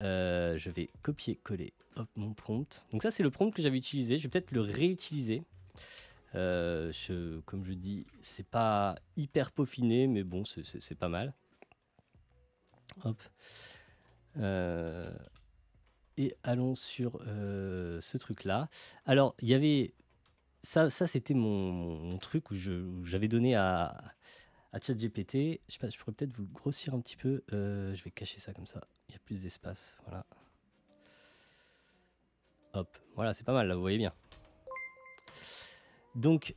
Je vais copier-coller mon prompt. Donc ça, c'est le prompt que j'avais utilisé. Je vais peut-être le réutiliser. Comme je dis, c'est pas hyper peaufiné, mais bon, c'est pas mal. Hop. Et allons sur ce truc-là. Alors, il y avait... Ça c'était mon truc où j'avais donné à ChatGPT. Je sais pas, je pourrais peut-être vous le grossir un petit peu. Je vais cacher ça comme ça. Il y a plus d'espace. Voilà. Hop. Voilà, c'est pas mal, là, vous voyez bien. Donc,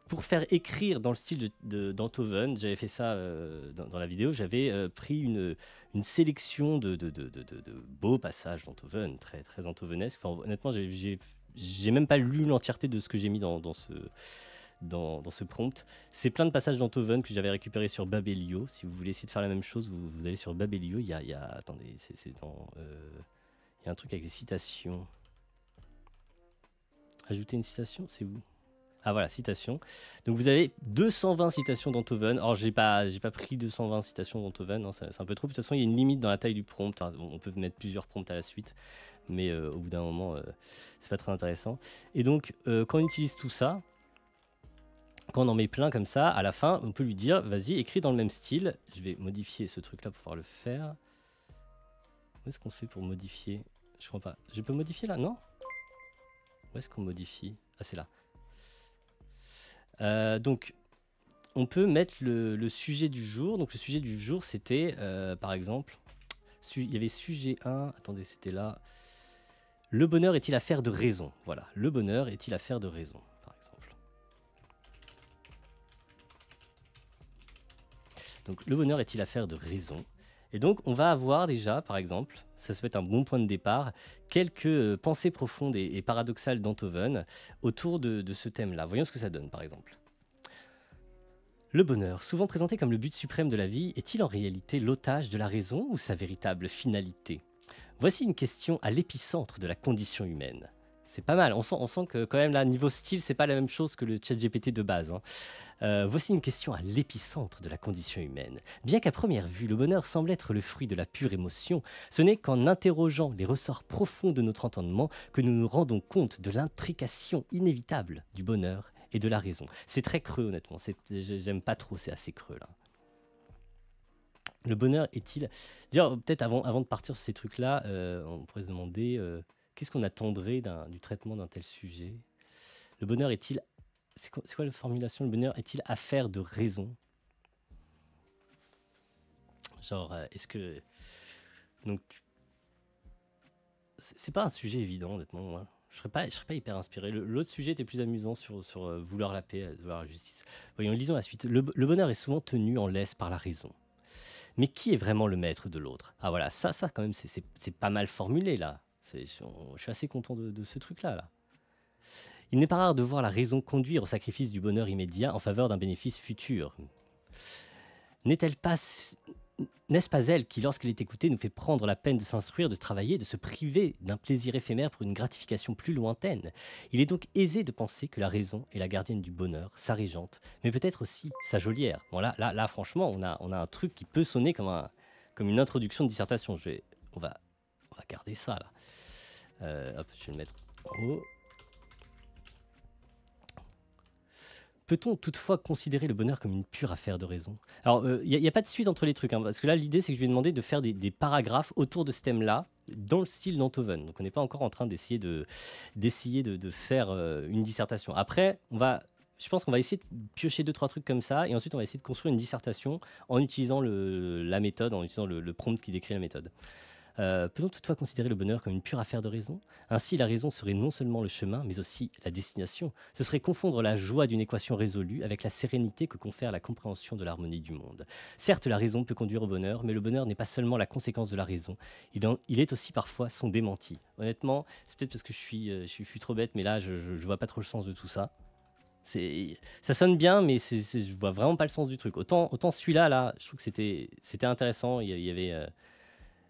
pour faire écrire dans le style d'Enthoven, j'avais fait ça dans la vidéo, j'avais pris une sélection de beaux passages d'Enthoven, très, très enthovenesques. Enfin, honnêtement, j'ai même pas lu l'entièreté de ce que j'ai mis dans ce prompt. C'est plein de passages d'Enthoven que j'avais récupéré sur Babelio. Si vous voulez essayer de faire la même chose, vous allez sur Babelio. Il y a attendez, c'est dans... il y a un truc avec les citations. Ajouter une citation, c'est où? Ah voilà, citation. Donc vous avez 220 citations d'Enthoven. Alors j'ai pas pris 220 citations d'Enthoven, hein, c'est un peu trop. De toute façon, il y a une limite dans la taille du prompt. On peut mettre plusieurs prompts à la suite, mais au bout d'un moment, c'est pas très intéressant. Et donc, quand on utilise tout ça, quand on en met plein comme ça, à la fin, on peut lui dire, vas-y, écris dans le même style. Je vais modifier ce truc-là pour pouvoir le faire. Où est-ce qu'on fait pour modifier? Je crois pas. Je peux modifier là? Non? Où est-ce qu'on modifie? Ah, c'est là. Donc, on peut mettre le sujet du jour. Donc, le sujet du jour, c'était, par exemple, il y avait sujet 1. Attendez, c'était là. Le bonheur est-il affaire de raison? Voilà. Le bonheur est-il affaire de raison, par exemple. Donc, le bonheur est-il affaire de raison? Et donc, on va avoir déjà, par exemple, ça peut être un bon point de départ, quelques pensées profondes et paradoxales d'Enthoven autour de ce thème-là. Voyons ce que ça donne, par exemple. Le bonheur, souvent présenté comme le but suprême de la vie, est-il en réalité l'otage de la raison ou sa véritable finalité? Voici une question à l'épicentre de la condition humaine. C'est pas mal, on sent que quand même là, niveau style, c'est pas la même chose que le ChatGPT de base, hein. Voici une question à l'épicentre de la condition humaine. Bien qu'à première vue, le bonheur semble être le fruit de la pure émotion, ce n'est qu'en interrogeant les ressorts profonds de notre entendement que nous nous rendons compte de l'intrication inévitable du bonheur et de la raison. C'est très creux, honnêtement. J'aime pas trop, c'est assez creux, là. Le bonheur est-il... D'ailleurs, peut-être avant de partir sur ces trucs-là, on pourrait se demander qu'est-ce qu'on attendrait du traitement d'un tel sujet? Le bonheur est-il... C'est quoi la formulation? Le bonheur est-il affaire de raison? Genre, est-ce que... Donc, c'est pas un sujet évident, honnêtement, moi. Je serais pas hyper inspiré. L'autre sujet était plus amusant sur vouloir la paix, vouloir la justice. Voyons, lisons la suite. Le bonheur est souvent tenu en laisse par la raison. Mais qui est vraiment le maître de l'autre? Ah voilà, ça quand même, c'est pas mal formulé, là. Je suis assez content de ce truc-là, là. Il n'est pas rare de voir la raison conduire au sacrifice du bonheur immédiat en faveur d'un bénéfice futur. N'est-ce pas elle qui, lorsqu'elle est écoutée, nous fait prendre la peine de s'instruire, de travailler, de se priver d'un plaisir éphémère pour une gratification plus lointaine? Il est donc aisé de penser que la raison est la gardienne du bonheur, sa régente, mais peut-être aussi sa geôlière. Bon là franchement, on a un truc qui peut sonner comme une introduction de dissertation. On va garder ça là. Hop, je vais le mettre en haut. Peut-on toutefois considérer le bonheur comme une pure affaire de raison? Alors, il n'y a pas de suite entre les trucs, hein, parce que là, l'idée, c'est que je lui ai demandé de faire des paragraphes autour de ce thème-là, dans le style d'Enthoven. Donc, on n'est pas encore en train d'essayer de faire une dissertation. Après, je pense qu'on va essayer de piocher 2-3 trucs comme ça, et ensuite, on va essayer de construire une dissertation en utilisant la méthode, en utilisant le prompt qui décrit la méthode. Peut-on toutefois considérer le bonheur comme une pure affaire de raison? Ainsi, la raison serait non seulement le chemin, mais aussi la destination. Ce serait confondre la joie d'une équation résolue avec la sérénité que confère la compréhension de l'harmonie du monde. Certes, la raison peut conduire au bonheur, mais le bonheur n'est pas seulement la conséquence de la raison, il est aussi parfois son démenti. Honnêtement, c'est peut-être parce que je suis trop bête, mais là, je vois pas trop le sens de tout ça. Ça sonne bien, mais je vois vraiment pas le sens du truc. Autant celui-là, là, je trouve que c'était intéressant, il y avait...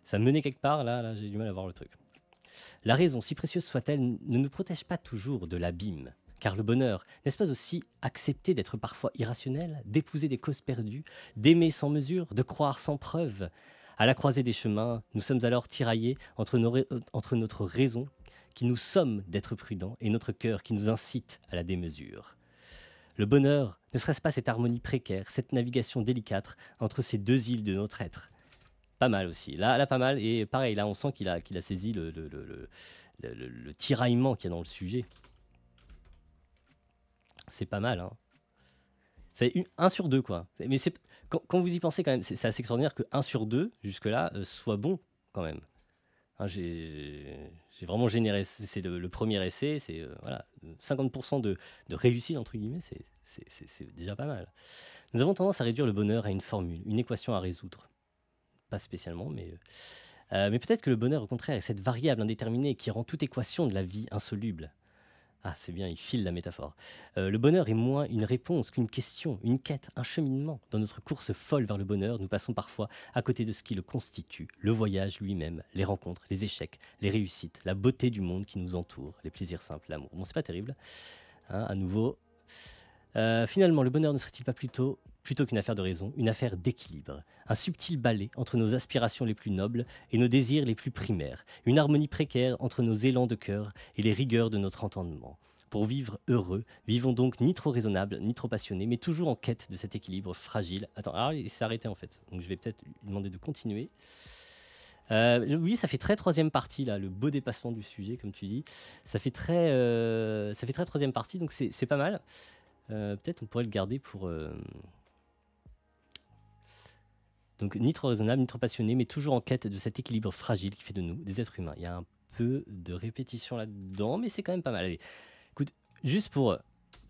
ça menait quelque part, là j'ai du mal à voir le truc. La raison, si précieuse soit-elle, ne nous protège pas toujours de l'abîme. Car le bonheur, n'est-ce pas aussi accepter d'être parfois irrationnel, d'épouser des causes perdues, d'aimer sans mesure, de croire sans preuve? À la croisée des chemins, nous sommes alors tiraillés entre notre raison, qui nous sommes d'être prudents, et notre cœur qui nous incite à la démesure. Le bonheur, ne serait-ce pas cette harmonie précaire, cette navigation délicate entre ces deux îles de notre être? Pas mal aussi. Là, pas mal. Et pareil, là, on sent qu'il a saisi le tiraillement qu'il y a dans le sujet. C'est pas mal, hein. C'est 1 sur 2, quoi. Mais quand vous y pensez, quand même, c'est assez extraordinaire que 1 sur 2, jusque-là, soit bon, quand même. Hein, j'ai vraiment généré. C'est le premier essai. C'est voilà, 50% de réussite, entre guillemets. C'est déjà pas mal. Nous avons tendance à réduire le bonheur à une formule, une équation à résoudre. Pas spécialement, mais peut-être que le bonheur, au contraire, est cette variable indéterminée qui rend toute équation de la vie insoluble. Ah, c'est bien, il file la métaphore. Le bonheur est moins une réponse qu'une question, une quête, un cheminement. Dans notre course folle vers le bonheur, nous passons parfois à côté de ce qui le constitue, le voyage lui-même, les rencontres, les échecs, les réussites, la beauté du monde qui nous entoure, les plaisirs simples, l'amour. Bon, c'est pas terrible, hein, à nouveau. Finalement, le bonheur ne serait-il pas plutôt qu'une affaire de raison, une affaire d'équilibre, un subtil balai entre nos aspirations les plus nobles et nos désirs les plus primaires, une harmonie précaire entre nos élans de cœur et les rigueurs de notre entendement. Pour vivre heureux, vivons donc ni trop raisonnables, ni trop passionnés, mais toujours en quête de cet équilibre fragile. Attends, alors il s'est arrêté en fait, donc je vais peut-être lui demander de continuer. Oui, ça fait très troisième partie, là, le beau dépassement du sujet, comme tu dis. Ça fait très troisième partie, donc c'est pas mal. Peut-être on pourrait le garder pour... Donc, ni trop raisonnable, ni trop passionné, mais toujours en quête de cet équilibre fragile qui fait de nous des êtres humains. Il y a un peu de répétition là-dedans, mais c'est quand même pas mal. Allez, écoute, juste pour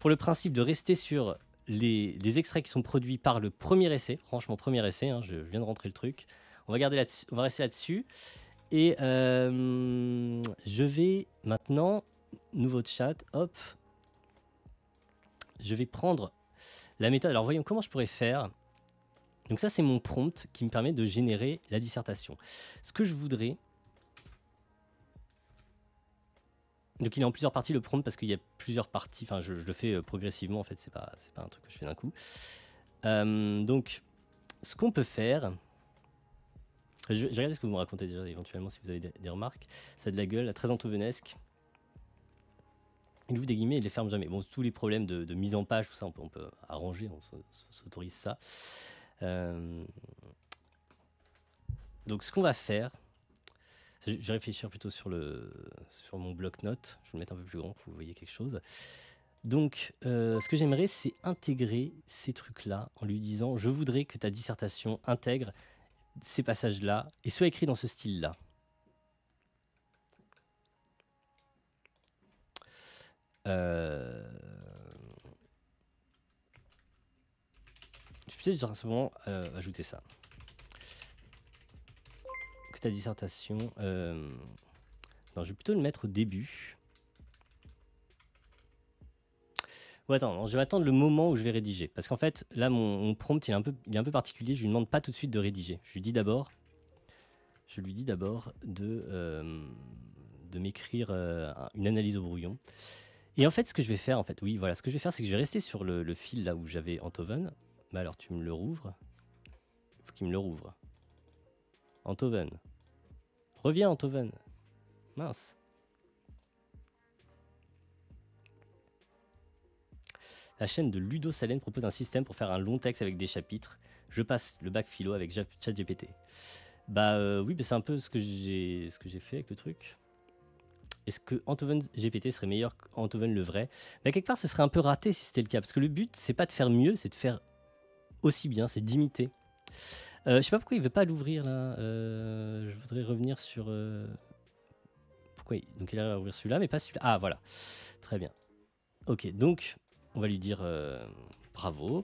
le principe de rester sur les extraits qui sont produits par le premier essai, franchement, premier essai, hein, je viens de rentrer le truc. On va rester là-dessus. Et je vais maintenant, nouveau chat, hop, je vais prendre la méthode. Alors, voyons comment je pourrais faire. Donc ça, c'est mon prompt qui me permet de générer la dissertation. Ce que je voudrais... Donc il est en plusieurs parties le prompt parce qu'il y a plusieurs parties. Enfin, je le fais progressivement en fait, c'est pas un truc que je fais d'un coup. Donc, ce qu'on peut faire... J'ai regardé ce que vous me racontez déjà éventuellement si vous avez des remarques. Ça a de la gueule, très antovenesque. Il ouvre des guillemets et les ferme jamais. Bon, tous les problèmes de mise en page, tout ça, on peut arranger, on s'autorise ça. Donc ce qu'on va faire, je vais réfléchir plutôt sur mon bloc-notes. Je vais le mettre un peu plus grand pour que vous voyez quelque chose. Donc ce que j'aimerais, c'est intégrer ces trucs-là en lui disant « Je voudrais que ta dissertation intègre ces passages-là et soit écrit dans ce style-là. » Je vais peut-être simplement ajouter ça. Que ta dissertation... Non, je vais plutôt le mettre au début. Ou attends, non, je vais attendre le moment où je vais rédiger. Parce qu'en fait, là, mon prompt, il est un peu particulier. Je lui demande pas tout de suite de rédiger. Je lui dis d'abord de m'écrire une analyse au brouillon. Et en fait, ce que je vais faire, c'est que je vais rester sur le fil là où j'avais Enthoven. Mais alors, tu me le rouvres. Il faut qu'il me le rouvre. Enthoven. Reviens, Enthoven. Mince. La chaîne de Ludo Salen propose un système pour faire un long texte avec des chapitres. Je passe le bac philo avec ChatGPT. Oui, c'est un peu ce que j'ai fait avec le truc. Est-ce que Enthoven GPT serait meilleur qu'Enthoven le vrai? Quelque part, ce serait un peu raté si c'était le cas. Parce que le but, c'est pas de faire mieux, c'est de faire aussi bien, c'est d'imiter. Je sais pas pourquoi il veut pas l'ouvrir là. Je voudrais revenir sur... Pourquoi donc il a ouvert celui-là, mais pas celui-là. Ah, voilà. Très bien. Ok, donc... On va lui dire bravo.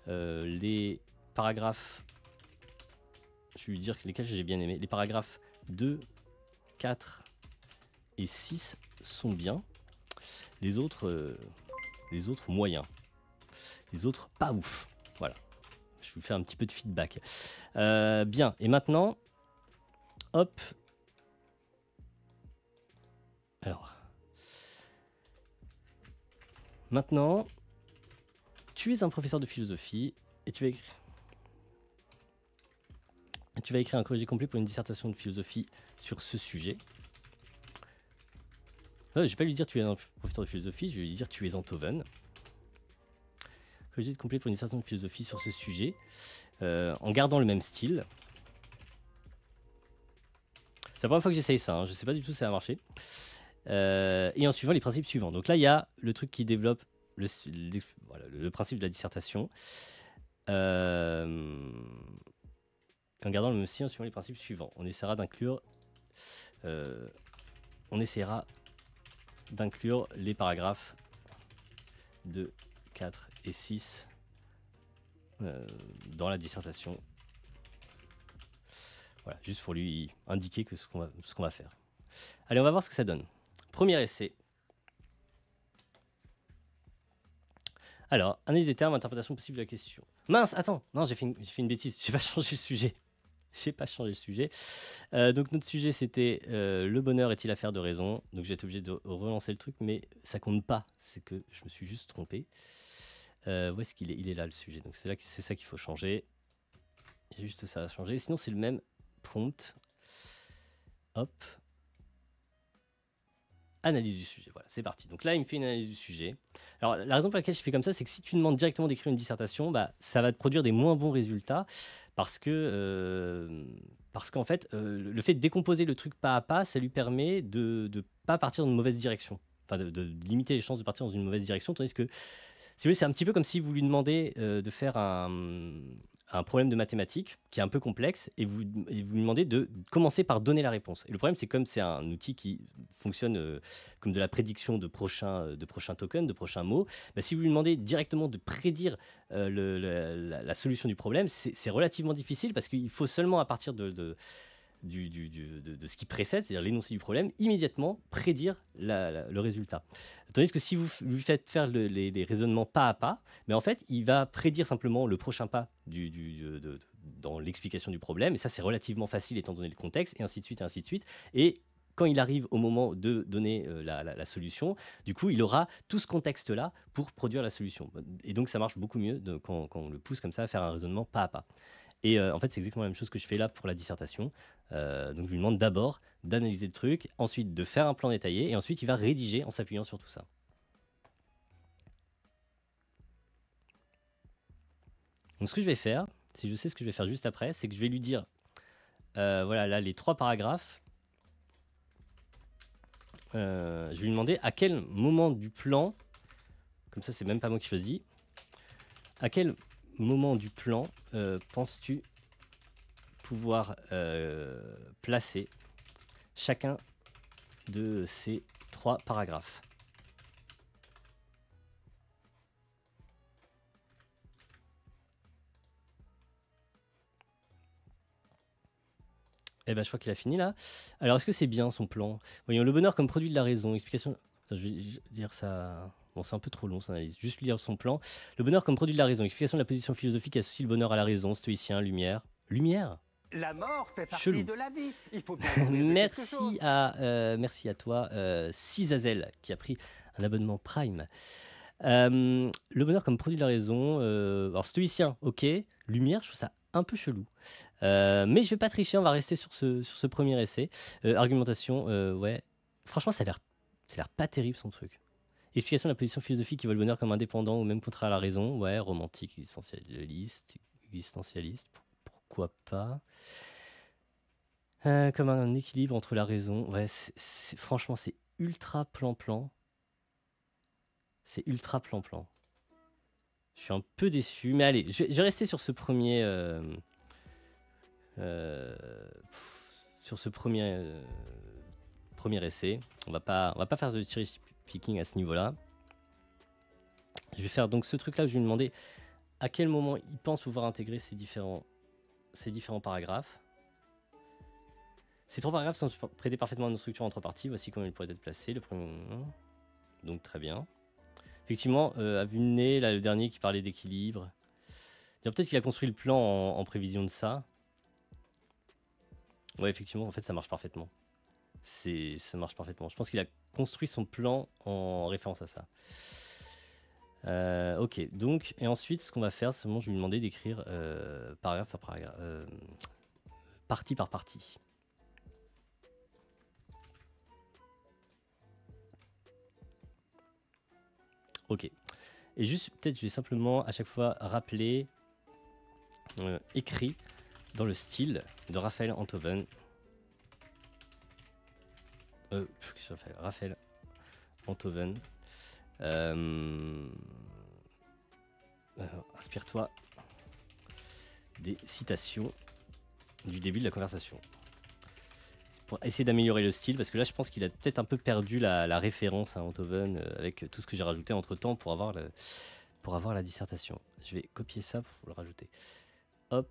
Les paragraphes, je vais lui dire lesquels j'ai bien aimé. Les paragraphes 2, 4 et 6 sont bien. Les autres moyens. Les autres, pas ouf. Voilà. Je vais vous faire un petit peu de feedback. Bien. Et maintenant, hop. Alors. Maintenant... Tu es un professeur de philosophie et tu vas écrire. Tu vas écrire un corrigé complet pour une dissertation de philosophie sur ce sujet. Je vais pas lui dire tu es un professeur de philosophie, je vais lui dire tu es Enthoven. Corrigé complet pour une dissertation de philosophie sur ce sujet, en gardant le même style. C'est la première fois que j'essaye ça, hein. Je sais pas du tout si ça va marcher. Et en suivant les principes suivants. Donc là, il y a le truc qui développe voilà, le principe de la dissertation. En gardant le même style, en suivant les principes suivants. On essaiera d'inclure les paragraphes 2, 4 et 6 dans la dissertation. Voilà, juste pour lui indiquer ce qu'on va faire. Allez, on va voir ce que ça donne. Premier essai. Alors, analyse des termes, interprétation possible de la question. Mince, attends, non, j'ai fait une bêtise, j'ai pas changé le sujet. Donc notre sujet c'était le bonheur est-il affaire de raison. Donc j'ai été obligé de relancer le truc, mais ça compte pas, c'est que je me suis juste trompé. Où est-ce qu'il est? Il est là le sujet, donc c'est ça qu'il faut changer. Il y a juste ça à changer, sinon c'est le même prompt. Hop. Analyse du sujet, voilà, c'est parti. Donc là, il me fait une analyse du sujet. Alors, la raison pour laquelle je fais comme ça, c'est que si tu demandes directement d'écrire une dissertation, bah, ça va te produire des moins bons résultats parce qu'en fait, le fait de décomposer le truc pas à pas, ça lui permet de ne pas partir dans une mauvaise direction. Enfin, de limiter les chances de partir dans une mauvaise direction, tandis que, si vous voulez, c'est un petit peu comme si vous lui demandez de faire un problème de mathématiques qui est un peu complexe et vous lui demandez de commencer par donner la réponse. Et le problème, c'est comme c'est un outil qui fonctionne comme de la prédiction de prochains tokens, de prochains mots, bah, si vous lui demandez directement de prédire la solution du problème, c'est relativement difficile parce qu'il faut seulement à partir de ce qui précède, c'est-à-dire l'énoncé du problème, immédiatement prédire le résultat. Tandis que si vous lui faites faire les raisonnements pas à pas, mais en fait, il va prédire simplement le prochain pas dans l'explication du problème, et ça c'est relativement facile étant donné le contexte, et ainsi de suite, et ainsi de suite. Et quand il arrive au moment de donner la solution, du coup, il aura tout ce contexte-là pour produire la solution. Et donc, ça marche beaucoup mieux quand on le pousse comme ça à faire un raisonnement pas à pas. Et en fait, c'est exactement la même chose que je fais là pour la dissertation. Donc, je lui demande d'abord d'analyser le truc, ensuite de faire un plan détaillé, et ensuite, il va rédiger en s'appuyant sur tout ça. Donc, ce que je vais faire, si je sais ce que je vais faire juste après, c'est que je vais lui dire, voilà, là, les 3 paragraphes, je vais lui demander à quel moment du plan, comme ça, c'est même pas moi qui choisis, à quel moment du plan penses-tu pouvoir placer chacun de ces 3 paragraphes? Eh ben, je crois qu'il a fini là. Alors, est-ce que c'est bien son plan? Voyons, le bonheur comme produit de la raison. Explication. Attends, je vais lire ça. Bon, c'est un peu trop long, son analyse. Juste lire son plan. Le bonheur comme produit de la raison. Explication de la position philosophique qui associe le bonheur à la raison. Stoïcien, lumière. Lumière? La mort fait partie Chelou. de la vie. Il faut bien mourir de quelque chose. Merci à toi, Cizazel, qui a pris un abonnement Prime. Le bonheur comme produit de la raison. Alors, stoïcien, ok. Lumière, je trouve ça un peu chelou. Mais je vais pas tricher, on va rester sur ce premier essai. Argumentation, ouais. Franchement, ça a l'air pas terrible son truc. Explication de la position philosophique qui voit le bonheur comme indépendant ou même contraire à la raison. Ouais, romantique, existentialiste, pourquoi pas. Comme un équilibre entre la raison. Ouais, franchement, c'est ultra plan-plan. C'est ultra plan-plan. Je suis un peu déçu, mais allez, je vais rester sur ce premier... premier essai. On va pas faire de cherry picking à ce niveau-là. Je vais faire donc ce truc-là où je vais lui demander à quel moment il pense pouvoir intégrer ces différents paragraphes. Ces 3 paragraphes sont prêtés parfaitement à nos structures en 3 parties. Voici comment ils pourraient être placés. Le premier... Donc très bien. Effectivement, à vue de nez, là, le dernier qui parlait d'équilibre. Peut-être qu'il a construit le plan en prévision de ça. Ouais, effectivement, en fait, ça marche parfaitement. Ça marche parfaitement. Je pense qu'il a construit son plan en référence à ça. Ok, donc, et ensuite, ce qu'on va faire, c'est bon, je vais lui demander d'écrire paragraphe par paragraphe. partie par partie. Ok. Et juste, peut-être, je vais simplement à chaque fois rappeler, écrit dans le style de Raphaël Enthoven. Raphaël Enthoven. Inspire-toi des citations du début de la conversation. C'est pour essayer d'améliorer le style, parce que là, je pense qu'il a peut-être un peu perdu la référence à Enthoven avec tout ce que j'ai rajouté entre-temps pour avoir la dissertation. Je vais copier ça pour le rajouter. Hop.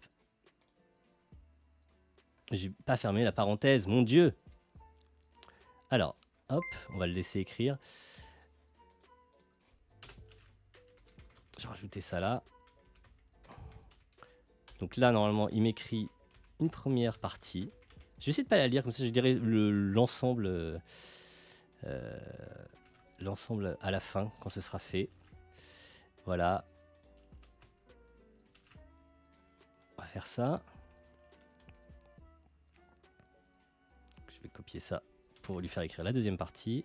J'ai pas fermé la parenthèse, mon Dieu. Alors, hop, on va le laisser écrire. Je vais rajouter ça là. Donc là, normalement, il m'écrit une première partie. Je vais essayer de pas la lire, comme ça je dirais l'ensemble à la fin, quand ce sera fait. Voilà. On va faire ça. Je vais copier ça pour lui faire écrire la deuxième partie.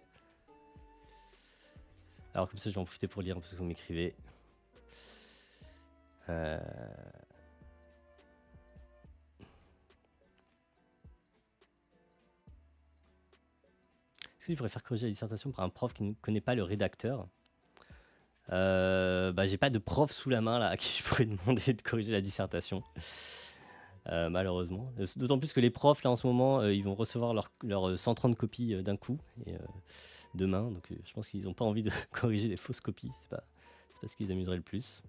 Alors comme ça, je vais en profiter pour lire parce que vous m'écrivez. Est-ce que je pourrais faire corriger la dissertation par un prof qui ne connaît pas le rédacteur? J'ai pas de prof sous la main là à qui je pourrais demander de corriger la dissertation. Malheureusement. D'autant plus que les profs là en ce moment, ils vont recevoir leurs 130 copies d'un coup et, demain. Donc je pense qu'ils n'ont pas envie de corriger les fausses copies. C'est pas ce qui les amuserait le plus.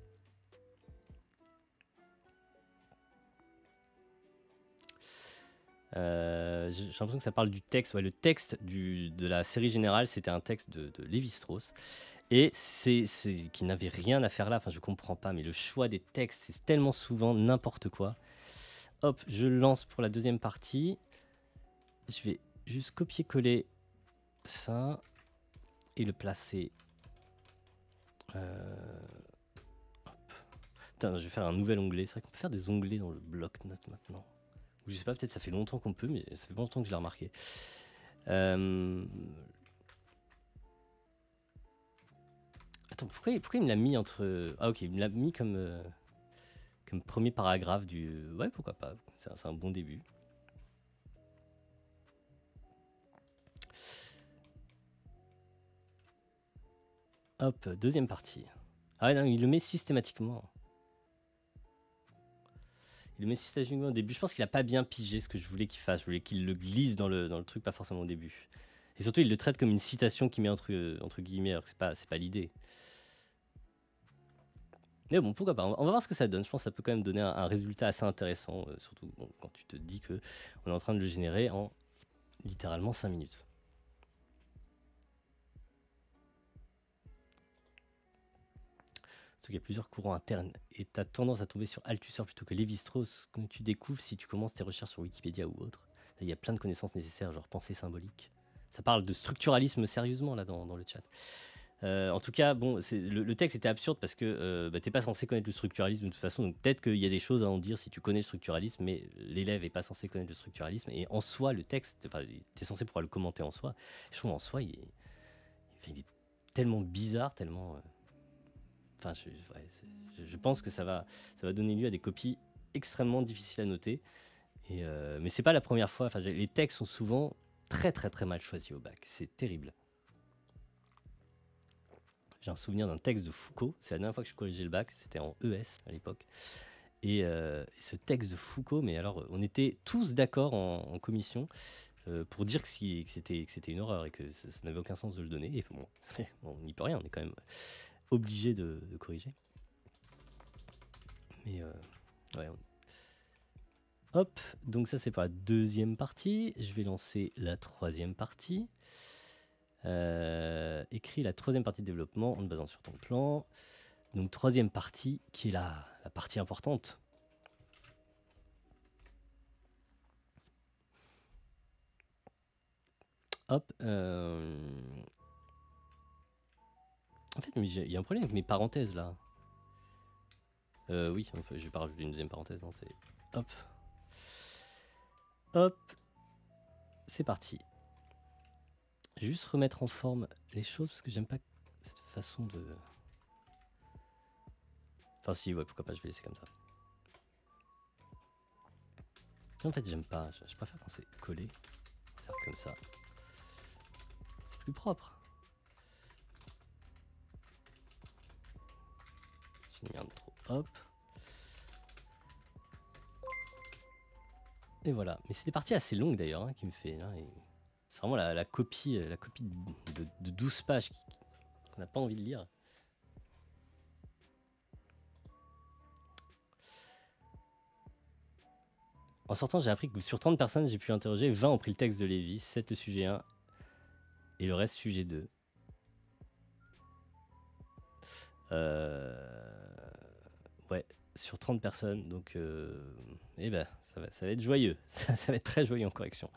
J'ai l'impression que ça parle du texte. Ouais, le texte de la série générale, c'était un texte de Lévi-Strauss. Et c'est qui n'avait rien à faire là. Enfin, je comprends pas, mais le choix des textes, c'est tellement souvent n'importe quoi. Hop, je lance pour la deuxième partie. Je vais juste copier-coller ça et le placer. Hop. Putain, je vais faire un nouvel onglet. C'est vrai qu'on peut faire des onglets dans le bloc-notes maintenant. Je sais pas, peut-être ça fait longtemps qu'on peut, mais ça fait longtemps que je l'ai remarqué. Attends, pourquoi il me l'a mis entre... Ah ok, il me l'a mis comme premier paragraphe du... Ouais, pourquoi pas, c'est un bon début. Hop, deuxième partie. Ah ouais, non, il le met systématiquement. Il le met systématiquement au début. Je pense qu'il a pas bien pigé ce que je voulais qu'il fasse. Je voulais qu'il le glisse dans le truc, pas forcément au début. Et surtout, il le traite comme une citation qu'il met entre guillemets, alors que c'est pas l'idée. Mais bon, pourquoi pas. On va voir ce que ça donne. Je pense que ça peut quand même donner un résultat assez intéressant, surtout bon, quand tu te dis qu'on est en train de le générer en littéralement 5 minutes. Surtout qu'il y a plusieurs courants internes et tu as tendance à tomber sur Althusser plutôt que Lévi-Strauss, comme tu découvres si tu commences tes recherches sur Wikipédia ou autre. Il y a plein de connaissances nécessaires, genre pensée symbolique. Ça parle de structuralisme sérieusement là dans le chat. En tout cas, bon, le texte était absurde parce que t'es pas censé connaître le structuralisme de toute façon, donc peut-être qu'il y a des choses à en dire si tu connais le structuralisme, mais l'élève est pas censé connaître le structuralisme, et en soi, le texte, t'es censé pouvoir le commenter en soi. Je trouve en soi, il est tellement bizarre, tellement... Enfin, je pense que ça va donner lieu à des copies extrêmement difficiles à noter, mais c'est pas la première fois. Enfin, les textes sont souvent très très très mal choisis au bac, c'est terrible. J'ai un souvenir d'un texte de Foucault, c'est la dernière fois que je corrigeais le bac, c'était en ES à l'époque. Et ce texte de Foucault, mais alors on était tous d'accord en commission pour dire que c'était une horreur et que ça n'avait aucun sens de le donner. Et bon, on n'y peut rien, on est quand même obligé de corriger. Mais ouais. Hop, donc ça c'est pour la deuxième partie. Je vais lancer la troisième partie. Écris la troisième partie de développement en te basant sur ton plan. Donc troisième partie qui est la partie importante. Hop. En fait, il y a un problème avec mes parenthèses là. Oui, enfin, je vais pas rajouter une deuxième parenthèse. Non, c'est hop. Hop, c'est parti. Je vais juste remettre en forme les choses parce que j'aime pas cette façon de... Enfin si, ouais, pourquoi pas, je vais laisser comme ça. En fait, j'aime pas, je préfère quand c'est collé. Faire comme ça. C'est plus propre. J'ai mis un trop, hop. Et voilà. Mais c'est des parties assez longues d'ailleurs hein, qui me fait là. C'est vraiment la copie de 12 pages qu'on n'a pas envie de lire. En sortant, j'ai appris que sur 30 personnes, j'ai pu interroger, 20 ont pris le texte de Lévis, 7 le sujet 1 et le reste sujet 2. Ouais, sur 30 personnes, donc eh ben, ça va être joyeux, ça va être très joyeux en correction.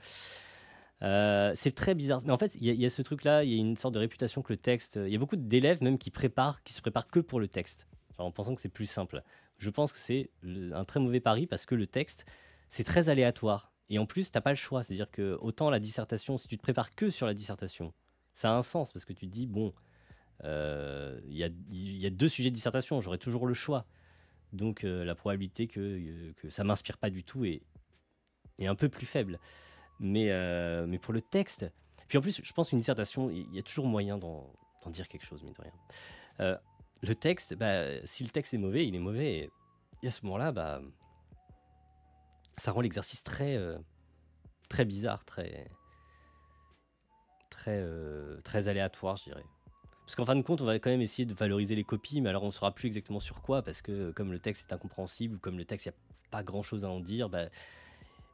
C'est très bizarre, mais en fait, il y a ce truc-là, il y a une sorte de réputation que le texte... Il y a beaucoup d'élèves même qui se préparent que pour le texte, en pensant que c'est plus simple. Je pense que c'est un très mauvais pari parce que le texte, c'est très aléatoire. Et en plus, t'as pas le choix, c'est-à-dire que autant la dissertation, si tu te prépares que sur la dissertation, ça a un sens parce que tu te dis, bon, il y a 2 sujets de dissertation, j'aurai toujours le choix. Donc la probabilité que ça m'inspire pas du tout est un peu plus faible. Mais pour le texte... Puis en plus, je pense qu'une dissertation, il y a toujours moyen d'en dire quelque chose, mine de rien. Le texte, bah, si le texte est mauvais, il est mauvais. Et à ce moment-là, bah, ça rend l'exercice très, très bizarre, très aléatoire, je dirais. Parce qu'en fin de compte, on va quand même essayer de valoriser les copies, mais alors on ne saura plus exactement sur quoi, parce que comme le texte est incompréhensible, ou comme le texte, il n'y a pas grand-chose à en dire, bah,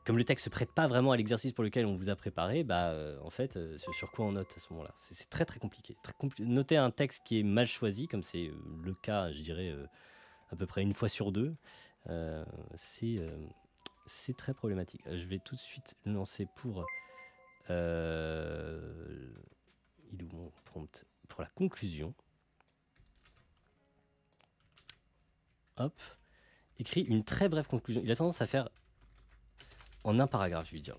comme le texte ne se prête pas vraiment à l'exercice pour lequel on vous a préparé, bah, en fait, sur quoi on note à ce moment-là? C'est très très compliqué. Noter un texte qui est mal choisi, comme c'est le cas, je dirais, à peu près 1 fois sur 2, c'est très problématique. Je vais tout de suite le lancer pour... il est où mon prompt? Pour la conclusion. Hop. Écrit une très brève conclusion. Il a tendance à faire en un paragraphe, je vais dire.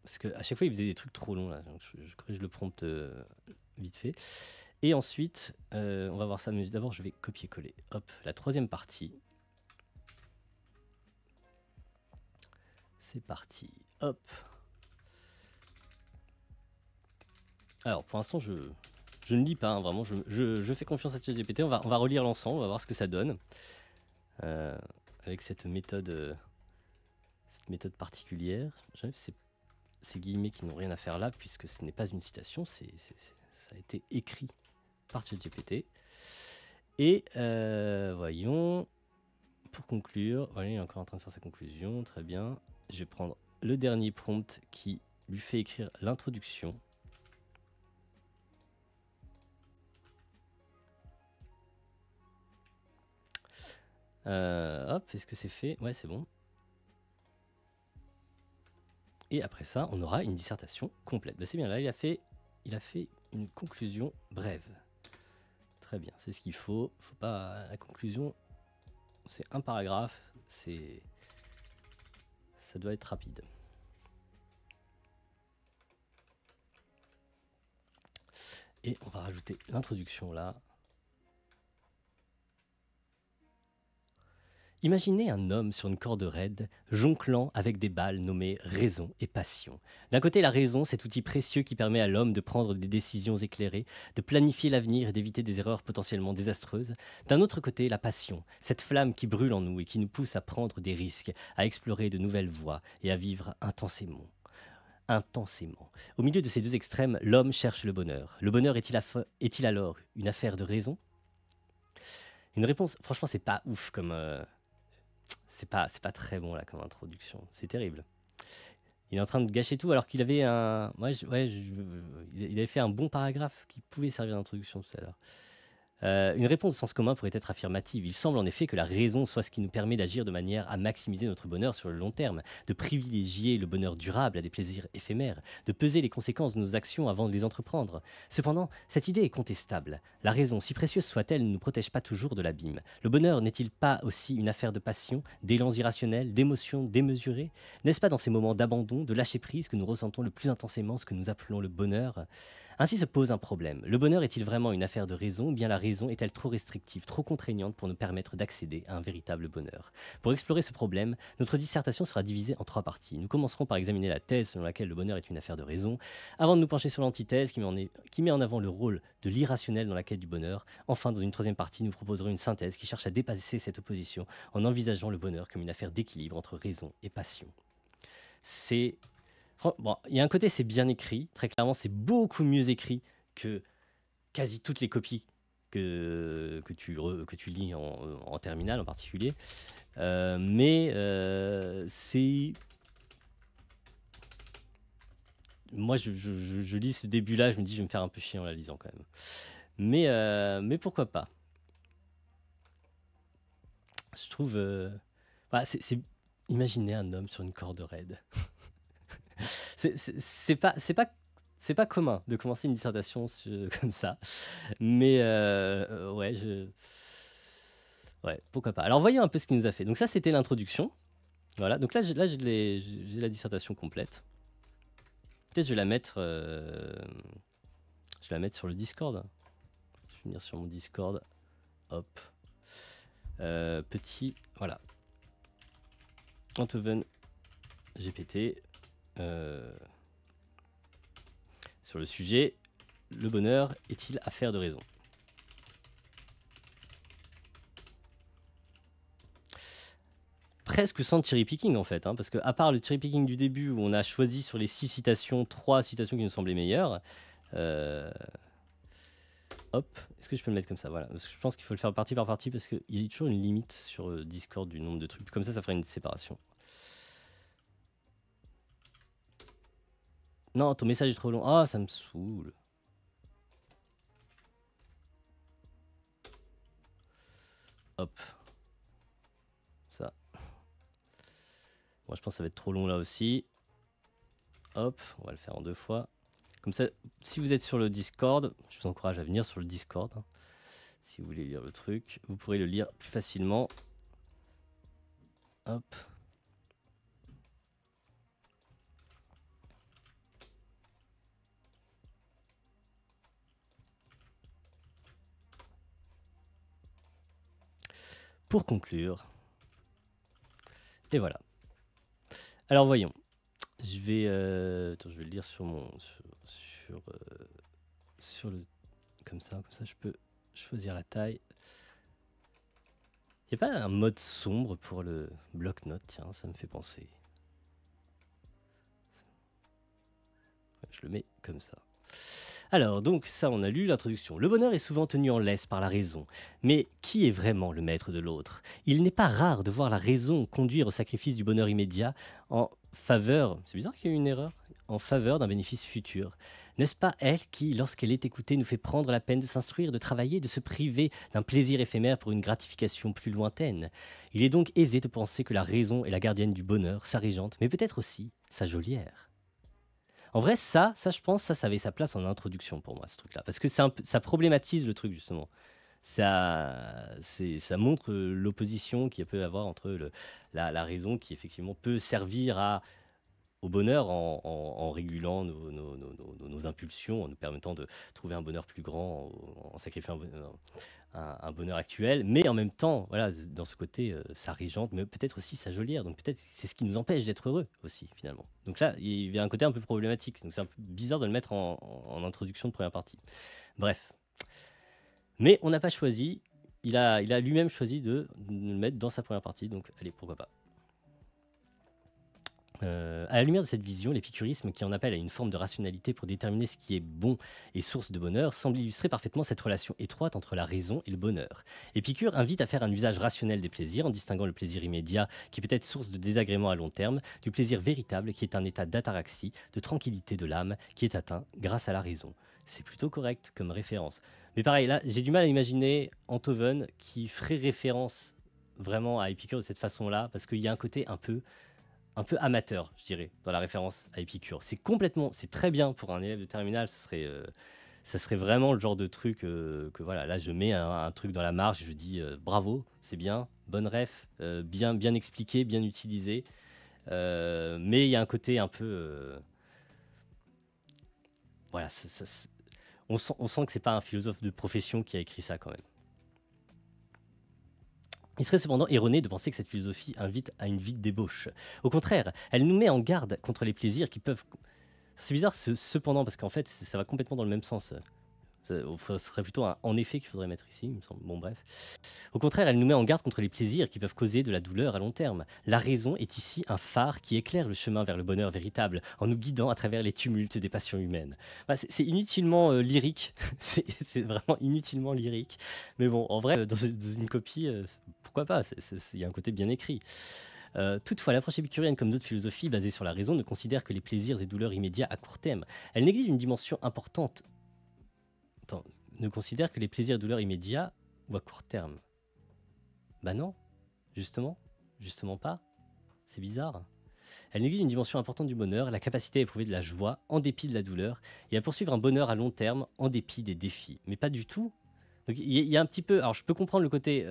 Parce qu'à chaque fois, il faisait des trucs trop longs, là. Donc je corrige le prompt vite fait. Et ensuite, on va voir ça. Mais d'abord, je vais copier-coller. Hop, la 3e partie. C'est parti. Hop. Alors, pour l'instant, je ne lis pas, hein, vraiment. Je fais confiance à ChatGPT. On va relire l'ensemble, on va voir ce que ça donne. Avec cette méthode particulière. J'enlève ces guillemets qui n'ont rien à faire là, puisque ce n'est pas une citation, ça a été écrit par ChatGPT. Et voyons, pour conclure, voilà, il est encore en train de faire sa conclusion, très bien. Je vais prendre le dernier prompt qui lui fait écrire l'introduction. Hop, est-ce que c'est fait? Ouais, c'est bon. Et après ça, on aura une dissertation complète. Bah, c'est bien, là, il a fait une conclusion brève. Très bien, c'est ce qu'il faut. Faut pas... La conclusion, c'est un paragraphe, ça doit être rapide. Et on va rajouter l'introduction là. Imaginez un homme sur une corde raide, jonchlant avec des balles nommées raison et passion. D'un côté, la raison, cet outil précieux qui permet à l'homme de prendre des décisions éclairées, de planifier l'avenir et d'éviter des erreurs potentiellement désastreuses. D'un autre côté, la passion, cette flamme qui brûle en nous et qui nous pousse à prendre des risques, à explorer de nouvelles voies et à vivre intensément. Au milieu de ces 2 extrêmes, l'homme cherche le bonheur. Le bonheur est-il alors une affaire de raison? Une réponse, franchement, c'est pas ouf comme... c'est pas très bon là comme introduction, c'est terrible. Il est en train de gâcher tout alors qu'il avait il avait fait un bon paragraphe qui pouvait servir d'introduction tout à l'heure. Une réponse de sens commun pourrait être affirmative. Il semble en effet que la raison soit ce qui nous permet d'agir de manière à maximiser notre bonheur sur le long terme, de privilégier le bonheur durable à des plaisirs éphémères, de peser les conséquences de nos actions avant de les entreprendre. Cependant, cette idée est contestable. La raison, si précieuse soit-elle, ne nous protège pas toujours de l'abîme. Le bonheur n'est-il pas aussi une affaire de passion, d'élans irrationnels, d'émotions démesurées? N'est-ce pas dans ces moments d'abandon, de lâcher-prise que nous ressentons le plus intensément ce que nous appelons le bonheur? Ainsi se pose un problème. Le bonheur est-il vraiment une affaire de raison ou bien la raison est-elle trop restrictive, trop contraignante pour nous permettre d'accéder à un véritable bonheur? Pour explorer ce problème, notre dissertation sera divisée en 3 parties. Nous commencerons par examiner la thèse selon laquelle le bonheur est une affaire de raison, avant de nous pencher sur l'antithèse qui met en avant le rôle de l'irrationnel dans la quête du bonheur. Enfin, dans une 3e partie, nous proposerons une synthèse qui cherche à dépasser cette opposition en envisageant le bonheur comme une affaire d'équilibre entre raison et passion. Bon, il y a un côté, c'est bien écrit. Très clairement, c'est beaucoup mieux écrit que quasi toutes les copies que tu lis en terminale en particulier. Mais c'est... Moi, je lis ce début-là, je me dis, je vais me faire un peu chier en la lisant quand même. Mais pourquoi pas? Je trouve... voilà, imaginez un homme sur une corde raide. C'est pas commun de commencer une dissertation comme ça. Mais ouais, pourquoi pas. Alors voyons un peu ce qu'il nous a fait. Donc ça, c'était l'introduction. Voilà, donc là, j'ai la dissertation complète. Peut-être je vais la mettre sur le Discord. Je vais venir sur mon Discord. Hop. Voilà. Enthoven GPT. Sur le sujet, le bonheur est-il affaire de raison? Presque sans cherry picking en fait, parce que à part le cherry picking du début où on a choisi sur les 6 citations, 3 citations qui nous semblaient meilleures. Hop, est-ce que je peux le mettre comme ça? Voilà, parce que je pense qu'il faut le faire partie par partie parce qu'il y a toujours une limite sur Discord du nombre de trucs. Comme ça fera une séparation. Non, ton message est trop long. Ah, ça me saoule. Hop. Ça. Moi, je pense que ça va être trop long là aussi. Hop, on va le faire en 2 fois. Comme ça, si vous êtes sur le Discord, je vous encourage à venir sur le Discord. Si vous voulez lire le truc, vous pourrez le lire plus facilement. Hop. Pour conclure, et voilà. Alors voyons. Je vais le lire sur mon sur le comme ça je peux choisir la taille. Il n'y a pas un mode sombre pour le bloc-notes? Tiens, ça me fait penser. Je le mets comme ça. Alors, donc ça, on a lu l'introduction. Le bonheur est souvent tenu en laisse par la raison. Mais qui est vraiment le maître de l'autre? Il n'est pas rare de voir la raison conduire au sacrifice du bonheur immédiat en faveur... C'est bizarre qu'il y ait eu une erreur. En faveur d'un bénéfice futur. N'est-ce pas elle qui, lorsqu'elle est écoutée, nous fait prendre la peine de s'instruire, de travailler, de se priver d'un plaisir éphémère pour une gratification plus lointaine? Il est donc aisé de penser que la raison est la gardienne du bonheur, sa régente, mais peut-être aussi sa geôlière. En vrai, ça, je pense, ça avait sa place en introduction pour moi, ce truc-là. Parce que ça problématise le truc, justement. Ça montre l'opposition qu'il peut y avoir entre la raison qui, effectivement, peut servir au bonheur en régulant nos impulsions, en nous permettant de trouver un bonheur plus grand, en sacrifiant un bonheur actuel, mais en même temps, voilà, dans ce côté, sa régente, mais peut-être aussi sa geôlière. Donc peut-être c'est ce qui nous empêche d'être heureux aussi, finalement. Donc là, il y a un côté un peu problématique. Donc c'est un peu bizarre de le mettre en introduction de première partie. Bref. Mais on n'a pas choisi. Il a lui-même choisi de le mettre dans sa première partie. Donc allez, pourquoi pas. À la lumière de cette vision, l'épicurisme, qui en appelle à une forme de rationalité pour déterminer ce qui est bon et source de bonheur, semble illustrer parfaitement cette relation étroite entre la raison et le bonheur. Épicure invite à faire un usage rationnel des plaisirs, en distinguant le plaisir immédiat, qui peut être source de désagréments à long terme, du plaisir véritable, qui est un état d'ataraxie, de tranquillité de l'âme, qui est atteint grâce à la raison. C'est plutôt correct comme référence. Mais pareil, là, j'ai du mal à imaginer Enthoven qui ferait référence vraiment à Épicure de cette façon-là, parce qu'il y a un côté un peu amateur, je dirais, dans la référence à Épicure. C'est très bien pour un élève de terminale, ça serait vraiment le genre de truc que voilà, là je mets un truc dans la marge et je dis bravo, c'est bien, bonne ref, bien expliqué, bien utilisé. Mais il y a un côté un peu. Voilà, on sent que c'est pas un philosophe de profession qui a écrit ça quand même. Il serait cependant erroné de penser que cette philosophie invite à une vie de débauche. Au contraire, elle nous met en garde contre les plaisirs qui peuvent. C'est bizarre cependant, parce qu'en fait, ça va complètement dans le même sens. Ce serait plutôt un en effet qu'il faudrait mettre ici, il me semble. Bon, bref. Au contraire, elle nous met en garde contre les plaisirs qui peuvent causer de la douleur à long terme. La raison est ici un phare qui éclaire le chemin vers le bonheur véritable, en nous guidant à travers les tumultes des passions humaines. Bah, c'est inutilement lyrique, c'est vraiment inutilement lyrique. Mais bon, en vrai, dans une copie, pourquoi pas? Il y a un côté bien écrit. Toutefois, l'approche épicurienne, comme d'autres philosophies basées sur la raison, ne considère que les plaisirs et douleurs immédiats à court terme. Elle néglige une dimension importante. Attends, ne considère que les plaisirs et douleurs immédiats ou à court terme. Bah non, justement pas. C'est bizarre. Elle néglige une dimension importante du bonheur, la capacité à éprouver de la joie en dépit de la douleur, et à poursuivre un bonheur à long terme en dépit des défis. Mais pas du tout. Donc il y a un petit peu. Alors je peux comprendre le côté.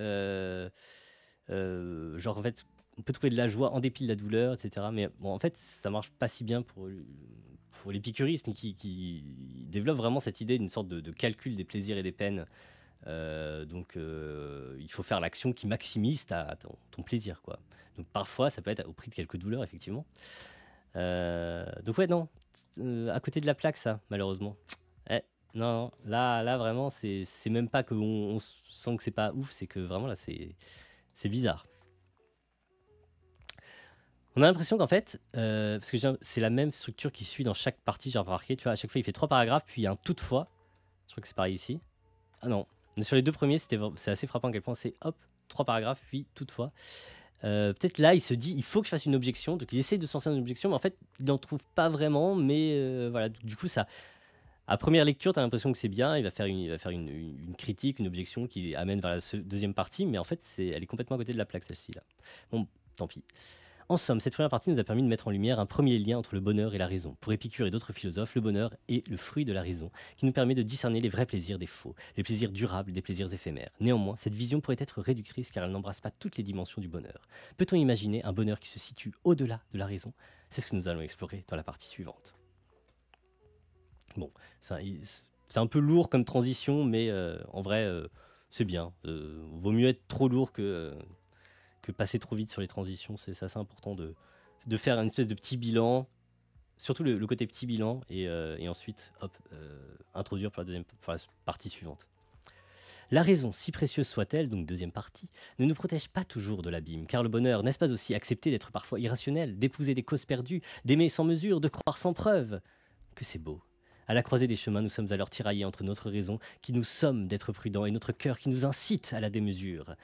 Genre en fait, on peut trouver de la joie en dépit de la douleur, etc. Mais bon, en fait, ça marche pas si bien pour l'épicurisme qui développe vraiment cette idée d'une sorte de calcul des plaisirs et des peines. Donc, il faut faire l'action qui maximise ton plaisir, quoi. Donc, parfois, ça peut être au prix de quelques douleurs, effectivement. Donc, ouais, non. À côté de la plaque, ça, malheureusement. Eh, non, là, vraiment, c'est même pas qu'on sent que c'est pas ouf, c'est que vraiment, là, c'est bizarre. On a l'impression qu'en fait, parce que c'est la même structure qui suit dans chaque partie, j'ai remarqué, tu vois, à chaque fois, il fait 3 paragraphes, puis il y a un toutefois. Je crois que c'est pareil ici. Ah non, mais sur les deux premiers, c'est assez frappant à quel point c'est hop, 3 paragraphes, puis toutefois. Peut-être là, il se dit, il faut que je fasse une objection. Donc il essaie de se lancer une objection, mais en fait, il n'en trouve pas vraiment. Mais voilà, du coup, ça, à première lecture, tu as l'impression que c'est bien. Il va faire une critique, une objection qui amène vers la deuxième partie. Mais en fait, elle est complètement à côté de la plaque, celle-ci. Là. Bon, tant pis. En somme, cette première partie nous a permis de mettre en lumière un premier lien entre le bonheur et la raison. Pour Épicure et d'autres philosophes, le bonheur est le fruit de la raison, qui nous permet de discerner les vrais plaisirs des faux, les plaisirs durables des plaisirs éphémères. Néanmoins, cette vision pourrait être réductrice car elle n'embrasse pas toutes les dimensions du bonheur. Peut-on imaginer un bonheur qui se situe au-delà de la raison? C'est ce que nous allons explorer dans la partie suivante. Bon, c'est un peu lourd comme transition, mais en vrai, c'est bien. Vaut mieux être trop lourd que passer trop vite sur les transitions. C'est assez important de faire une espèce de petit bilan, surtout le côté petit bilan, et ensuite, hop, introduire pour la partie suivante. La raison, si précieuse soit-elle, donc deuxième partie, ne nous protège pas toujours de l'abîme, car le bonheur, n'est-ce pas aussi accepter d'être parfois irrationnel, d'épouser des causes perdues, d'aimer sans mesure, de croire sans preuve? Que c'est beau. À la croisée des chemins, nous sommes alors tiraillés entre notre raison, qui nous sommes d'être prudents, et notre cœur qui nous incite à la démesure.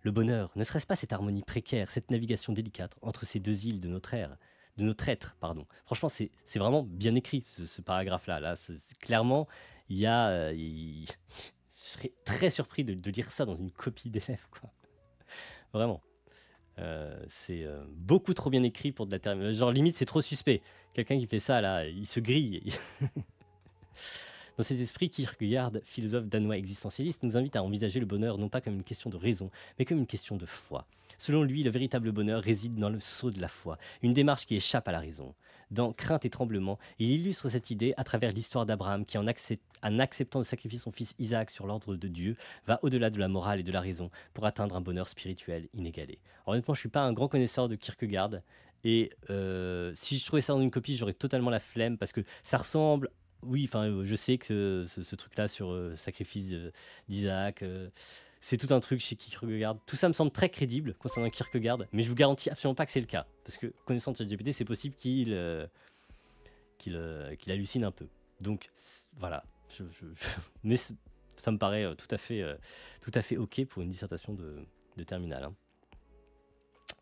Le bonheur, ne serait-ce pas cette harmonie précaire, cette navigation délicate entre ces deux îles de notre être, pardon. Franchement, c'est vraiment bien écrit, ce paragraphe-là. Là, clairement, il y a... je serais très surpris de lire ça dans une copie d'élève, quoi. Vraiment. C'est beaucoup trop bien écrit pour de la terminologie. Genre, limite, c'est trop suspect. Quelqu'un qui fait ça, là, il se grille. Dans cet esprit, Kierkegaard, philosophe danois existentialiste, nous invite à envisager le bonheur non pas comme une question de raison, mais comme une question de foi. Selon lui, le véritable bonheur réside dans le saut de la foi, une démarche qui échappe à la raison. Dans Crainte et tremblement, il illustre cette idée à travers l'histoire d'Abraham qui, en acceptant de sacrifier son fils Isaac sur l'ordre de Dieu, va au-delà de la morale et de la raison pour atteindre un bonheur spirituel inégalé. Alors, honnêtement, je ne suis pas un grand connaisseur de Kierkegaard, et si je trouvais ça dans une copie, j'aurais totalement la flemme parce que ça ressemble. Oui, enfin, je sais que ce truc-là sur sacrifice d'Isaac, c'est tout un truc chez Kierkegaard. Tout ça me semble très crédible concernant Kierkegaard, mais je vous garantis absolument pas que c'est le cas. Parce que, connaissant ChatGPT, c'est possible qu'il hallucine un peu. Donc, voilà. Mais ça me paraît tout à fait OK pour une dissertation de terminale. Hein.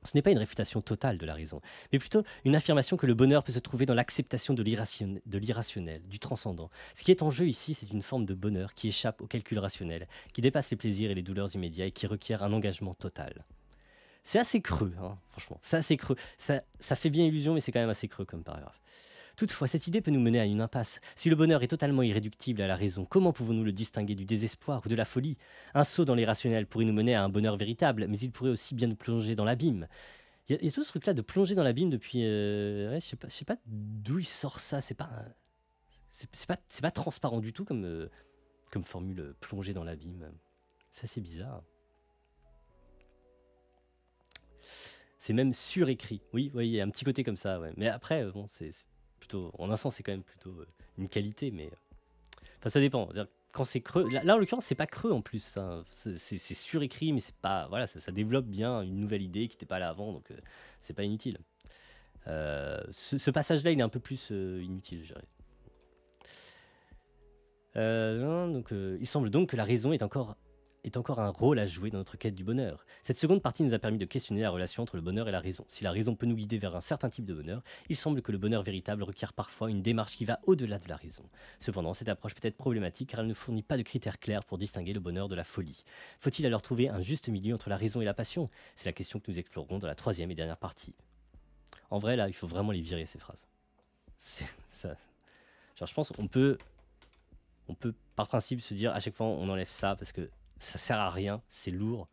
Ce n'est pas une réfutation totale de la raison, mais plutôt une affirmation que le bonheur peut se trouver dans l'acceptation de l'irrationnel, du transcendant. Ce qui est en jeu ici, c'est une forme de bonheur qui échappe au calcul rationnel, qui dépasse les plaisirs et les douleurs immédiats et qui requiert un engagement total. C'est assez creux, hein, franchement, c'est assez creux. Ça fait bien illusion, mais c'est quand même assez creux comme paragraphe. Toutefois, cette idée peut nous mener à une impasse. Si le bonheur est totalement irréductible à la raison, comment pouvons-nous le distinguer du désespoir ou de la folie? Un saut dans l'irrationnel pourrait nous mener à un bonheur véritable, mais il pourrait aussi bien nous plonger dans l'abîme. Il y a tout ce truc-là de plonger dans l'abîme depuis... ouais, je sais pas d'où il sort ça, c'est pas transparent du tout comme formule, plonger dans l'abîme. C'est assez bizarre. C'est même surécrit. Oui, il y a un petit côté comme ça, ouais. Mais après, bon, c'est plutôt... En un sens, c'est quand même plutôt une qualité, mais... Enfin, ça dépend. C'est-à-dire, quand c'est creux... Là, en l'occurrence, c'est pas creux en plus. Hein. C'est surécrit, mais c'est pas... Voilà, ça développe bien une nouvelle idée qui n'était pas là avant, donc c'est pas inutile. Ce passage-là, il est un peu plus inutile, je dirais. Il semble donc que la raison est encore un rôle à jouer dans notre quête du bonheur. Cette seconde partie nous a permis de questionner la relation entre le bonheur et la raison. Si la raison peut nous guider vers un certain type de bonheur, il semble que le bonheur véritable requiert parfois une démarche qui va au-delà de la raison. Cependant, cette approche peut être problématique car elle ne fournit pas de critères clairs pour distinguer le bonheur de la folie. Faut-il alors trouver un juste milieu entre la raison et la passion? C'est la question que nous explorerons dans la troisième et dernière partie. En vrai, là, il faut vraiment les virer, ces phrases. Ça. Genre, je pense qu'on peut par principe se dire à chaque fois on enlève ça parce que ça sert à rien, c'est lourd.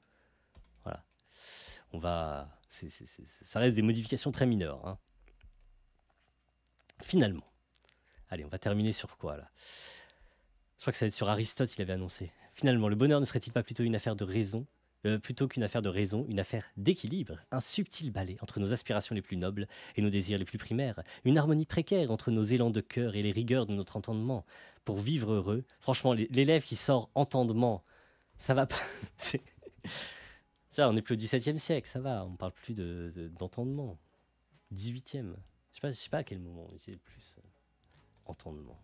Voilà. Ça reste des modifications très mineures. Hein. Finalement. Allez, on va terminer sur quoi là? Je crois que ça va être sur Aristote, il avait annoncé. Finalement, le bonheur ne serait-il pas plutôt une affaire de raison plutôt qu'une affaire de raison, une affaire d'équilibre, un subtil balai entre nos aspirations les plus nobles et nos désirs les plus primaires, une harmonie précaire entre nos élans de cœur et les rigueurs de notre entendement. Pour vivre heureux, franchement, l'élève qui sort entendement, ça va pas. On n'est plus au XVIIe siècle, ça va, on parle plus d'entendement. 18e, je sais pas à quel moment on utilisait le plus entendement.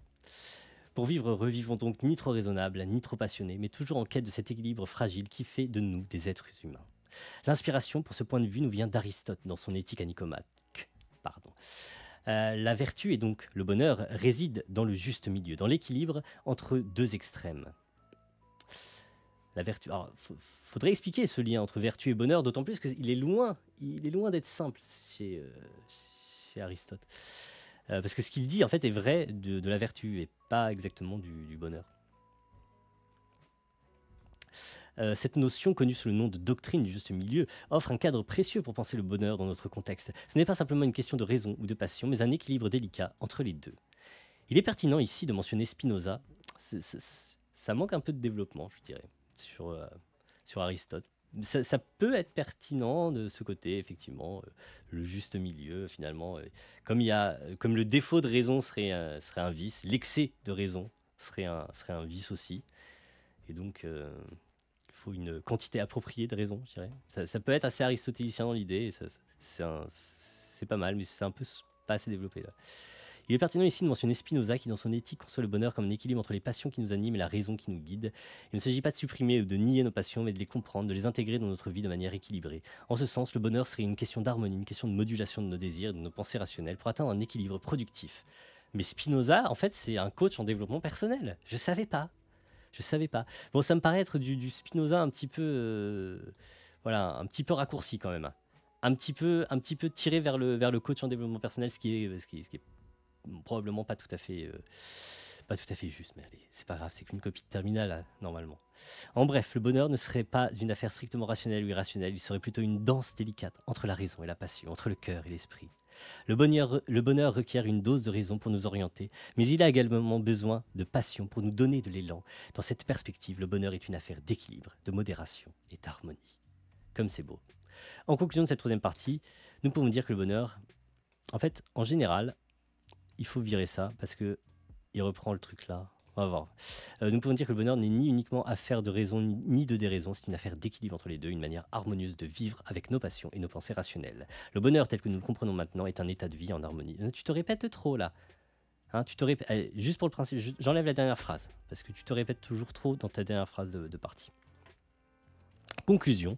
Pour vivre heureux, vivons donc ni trop raisonnables, ni trop passionnés, mais toujours en quête de cet équilibre fragile qui fait de nous des êtres humains. L'inspiration, pour ce point de vue, nous vient d'Aristote dans son Éthique à Nicomaque. La vertu et donc le bonheur résident dans le juste milieu, dans l'équilibre entre deux extrêmes. La vertu. Alors, faudrait expliquer ce lien entre vertu et bonheur, d'autant plus qu'il est loin d'être simple chez Aristote. Parce que ce qu'il dit, en fait, est vrai de la vertu et pas exactement du bonheur. Cette notion, connue sous le nom de doctrine du juste milieu, offre un cadre précieux pour penser le bonheur dans notre contexte. Ce n'est pas simplement une question de raison ou de passion, mais un équilibre délicat entre les deux. Il est pertinent ici de mentionner Spinoza. Ça manque un peu de développement, je dirais, sur Aristote. Ça peut être pertinent de ce côté, effectivement, le juste milieu, finalement. Comme le défaut de raison serait un vice, l'excès de raison serait un vice aussi. Et donc, il faut une quantité appropriée de raison, je dirais. Ça peut être assez aristotélicien dans l'idée, c'est pas mal, mais c'est un peu pas assez développé là. Il est pertinent ici de mentionner Spinoza qui, dans son éthique, conçoit le bonheur comme un équilibre entre les passions qui nous animent et la raison qui nous guide. Il ne s'agit pas de supprimer ou de nier nos passions, mais de les comprendre, de les intégrer dans notre vie de manière équilibrée. En ce sens, le bonheur serait une question d'harmonie, une question de modulation de nos désirs, de nos pensées rationnelles, pour atteindre un équilibre productif. Mais Spinoza, en fait, c'est un coach en développement personnel. Je savais pas. Bon, ça me paraît être du Spinoza un petit peu, un petit peu raccourci quand même. Un petit peu tiré vers le coach en développement personnel, ce qui est probablement pas tout à fait juste, mais allez, c'est pas grave, c'est qu'une copie de terminale normalement. En bref, le bonheur ne serait pas une affaire strictement rationnelle ou irrationnelle, il serait plutôt une danse délicate entre la raison et la passion, entre le cœur et l'esprit. Le bonheur requiert une dose de raison pour nous orienter, mais il a également besoin de passion pour nous donner de l'élan. Dans cette perspective, le bonheur est une affaire d'équilibre, de modération et d'harmonie. Comme c'est beau. En conclusion de cette troisième partie, nous pouvons dire que le bonheur, en fait, en général, il faut virer ça parce que il reprend le truc là. On va voir. Nous pouvons dire que le bonheur n'est ni uniquement affaire de raison ni de déraison, c'est une affaire d'équilibre entre les deux, une manière harmonieuse de vivre avec nos passions et nos pensées rationnelles. Le bonheur tel que nous le comprenons maintenant est un état de vie en harmonie. Tu te répètes trop là. Hein, allez, juste pour le principe, j'enlève la dernière phrase parce que tu te répètes toujours trop dans ta dernière phrase de partie. Conclusion.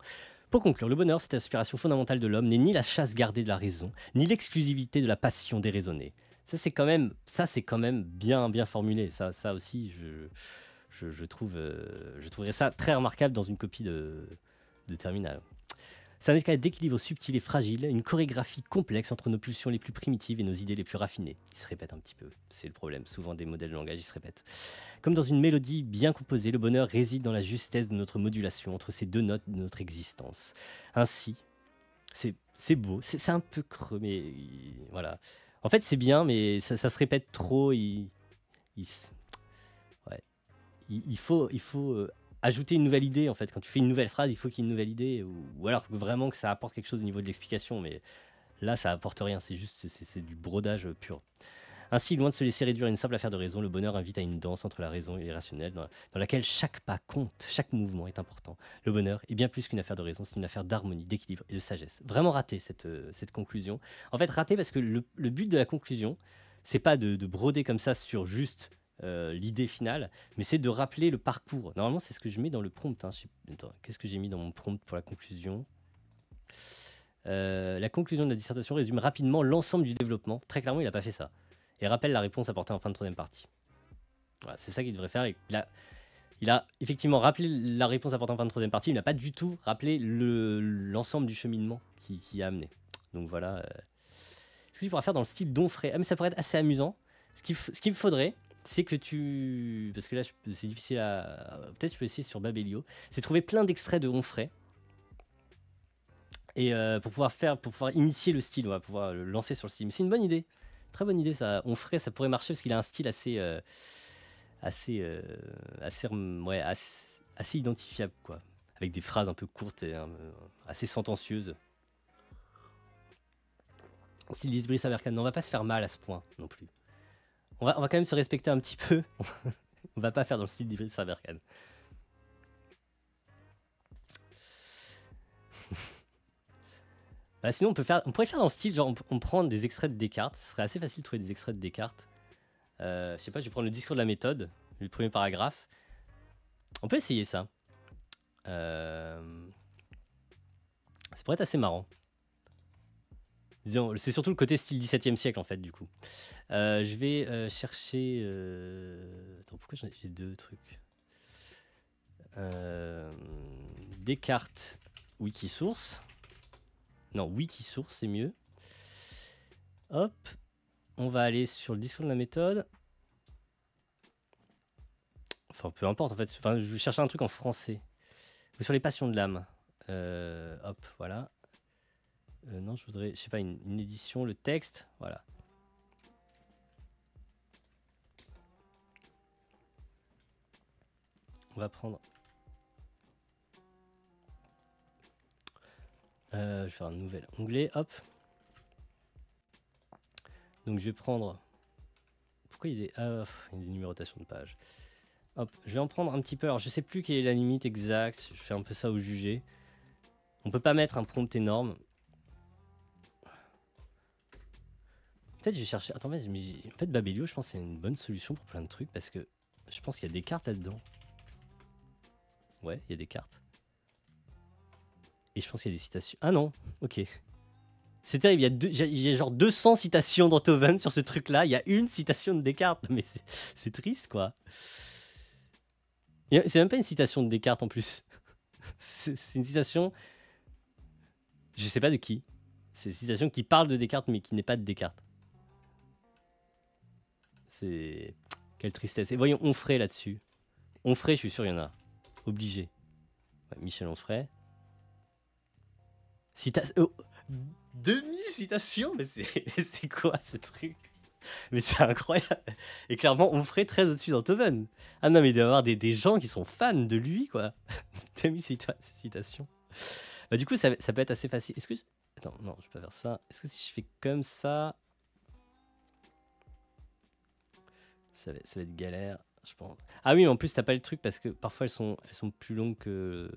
Pour conclure, le bonheur, cette aspiration fondamentale de l'homme, n'est ni la chasse gardée de la raison, ni l'exclusivité de la passion déraisonnée. C'est quand même bien formulé. Ça aussi, je trouverais ça très remarquable dans une copie de Terminal. C'est un état d'équilibre subtil et fragile, une chorégraphie complexe entre nos pulsions les plus primitives et nos idées les plus raffinées. Il se répète un petit peu, c'est le problème. Souvent, des modèles de langage, ils se répètent. Comme dans une mélodie bien composée, le bonheur réside dans la justesse de notre modulation entre ces deux notes de notre existence. Ainsi, c'est beau, c'est un peu creux, mais voilà. En fait, c'est bien, mais ça se répète trop. Ouais. Il faut ajouter une nouvelle idée, en fait. Quand tu fais une nouvelle phrase, il faut qu'il y ait une nouvelle idée, ou alors vraiment que ça apporte quelque chose au niveau de l'explication, mais là, ça apporte rien, c'est du brodage pur. Ainsi, loin de se laisser réduire à une simple affaire de raison, le bonheur invite à une danse entre la raison et l'irrationnel, dans laquelle chaque pas compte, chaque mouvement est important. Le bonheur est bien plus qu'une affaire de raison, c'est une affaire d'harmonie, d'équilibre et de sagesse. Vraiment raté cette conclusion. En fait, raté parce que le but de la conclusion, c'est pas de broder comme ça sur juste l'idée finale, mais c'est de rappeler le parcours. Normalement, c'est ce que je mets dans le prompt. Hein. Attends, qu'est-ce que j'ai mis dans mon prompt pour la conclusion ? La conclusion de la dissertation résume rapidement l'ensemble du développement. Très clairement, il n'a pas fait ça. Et rappelle la réponse apportée en fin de troisième partie. Voilà, c'est ça qu'il devrait faire. Et il a effectivement rappelé la réponse apportée en fin de troisième partie. Il n'a pas du tout rappelé l'ensemble du cheminement qui a amené. Donc voilà. Ce que tu pourras faire dans le style d'Onfray. Ah, mais ça pourrait être assez amusant. Ce qu'il me faudrait, c'est que tu... Parce que là, c'est difficile à... Peut-être je peux essayer sur Babelio. C'est trouver plein d'extraits de Onfray. Et pour pouvoir initier le style, on va pouvoir le lancer sur le style. Mais c'est une bonne idée. Très bonne idée, ça. Onfray, ça pourrait marcher parce qu'il a un style assez identifiable, quoi. Avec des phrases un peu courtes et assez sentencieuses. Style d'Isbrice Amerkan. Non, on va pas se faire mal à ce point non plus. On va quand même se respecter un petit peu. On va pas faire dans le style d'Isbrice Amerkan. Bah sinon, on pourrait faire dans le style, genre on prend des extraits de Descartes. Ce serait assez facile de trouver des extraits de Descartes. Je sais pas, je vais prendre le discours de la méthode, le premier paragraphe. On peut essayer ça. Ça pourrait être assez marrant. Disons, c'est surtout le côté style 17e siècle en fait, du coup. Je vais chercher... Attends, pourquoi j'ai deux trucs Descartes, Wikisource. Non, Wikisource, c'est mieux. Hop, on va aller sur le discours de la méthode. Enfin, peu importe, en fait. Enfin, je vais chercher un truc en français. Ou sur les passions de l'âme. Hop, voilà. Non, je voudrais, je sais pas, une édition, le texte. Voilà. On va prendre... je vais faire un nouvel onglet, hop. Donc je vais prendre... Pourquoi il y a des... il y a des numérotations de pages. Hop, je vais en prendre un petit peu. Alors je sais plus quelle est la limite exacte. Je fais un peu ça au jugé. On peut pas mettre un prompt énorme. Peut-être je vais chercher... Attends, mais en fait Babelio, je pense que c'est une bonne solution pour plein de trucs. Parce que je pense qu'il y a des cartes là-dedans. Ouais, il y a des cartes. Et je pense qu'il y a des citations. Ah non, ok. C'est terrible, il y a genre 200 citations d'Enthoven sur ce truc-là. Il y a une citation de Descartes. Mais c'est triste, quoi. C'est même pas une citation de Descartes en plus. C'est une citation... Je sais pas de qui. C'est une citation qui parle de Descartes, mais qui n'est pas de Descartes. C'est... Quelle tristesse. Et voyons Onfray là-dessus. Onfray, je suis sûr, il y en a. Obligé. Ouais, Michel Onfray. Demi-citation. Mais c'est quoi ce truc? Mais c'est incroyable. Et clairement, Onfray très au-dessus d'Enthoven. Ah non, mais il doit y avoir des gens qui sont fans de lui, quoi. Demi-citation. Bah, du coup, ça peut être assez facile. Est-ce que... Attends, non, je vais pas faire ça. Est-ce que si je fais comme ça... Ça va être galère, je pense. Ah oui, mais en plus, t'as pas le truc parce que parfois, elles sont plus longues que...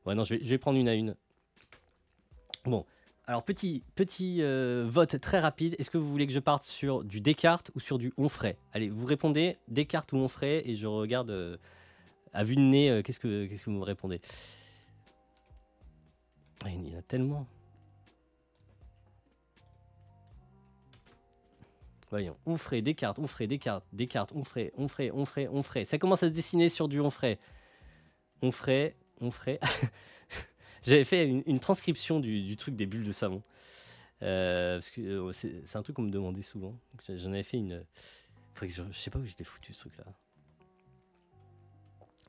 Ouais, non, je vais prendre une à une. Bon, alors petit vote très rapide. Est-ce que vous voulez que je parte sur du Descartes ou sur du Onfray? Allez, vous répondez Descartes ou Onfray et je regarde à vue de nez qu'est-ce que vous me répondez. Ah, il y en a tellement. Voyons, Onfray, Descartes, Onfray, Descartes, Descartes, Onfray, Onfray, Onfray, Onfray. Ça commence à se dessiner sur du Onfray. Onfray, Onfray. J'avais fait une transcription du truc des bulles de savon. Parce que c'est un truc qu'on me demandait souvent. J'en avais fait une. Faudrait que je sais pas où j'étais foutu ce truc-là.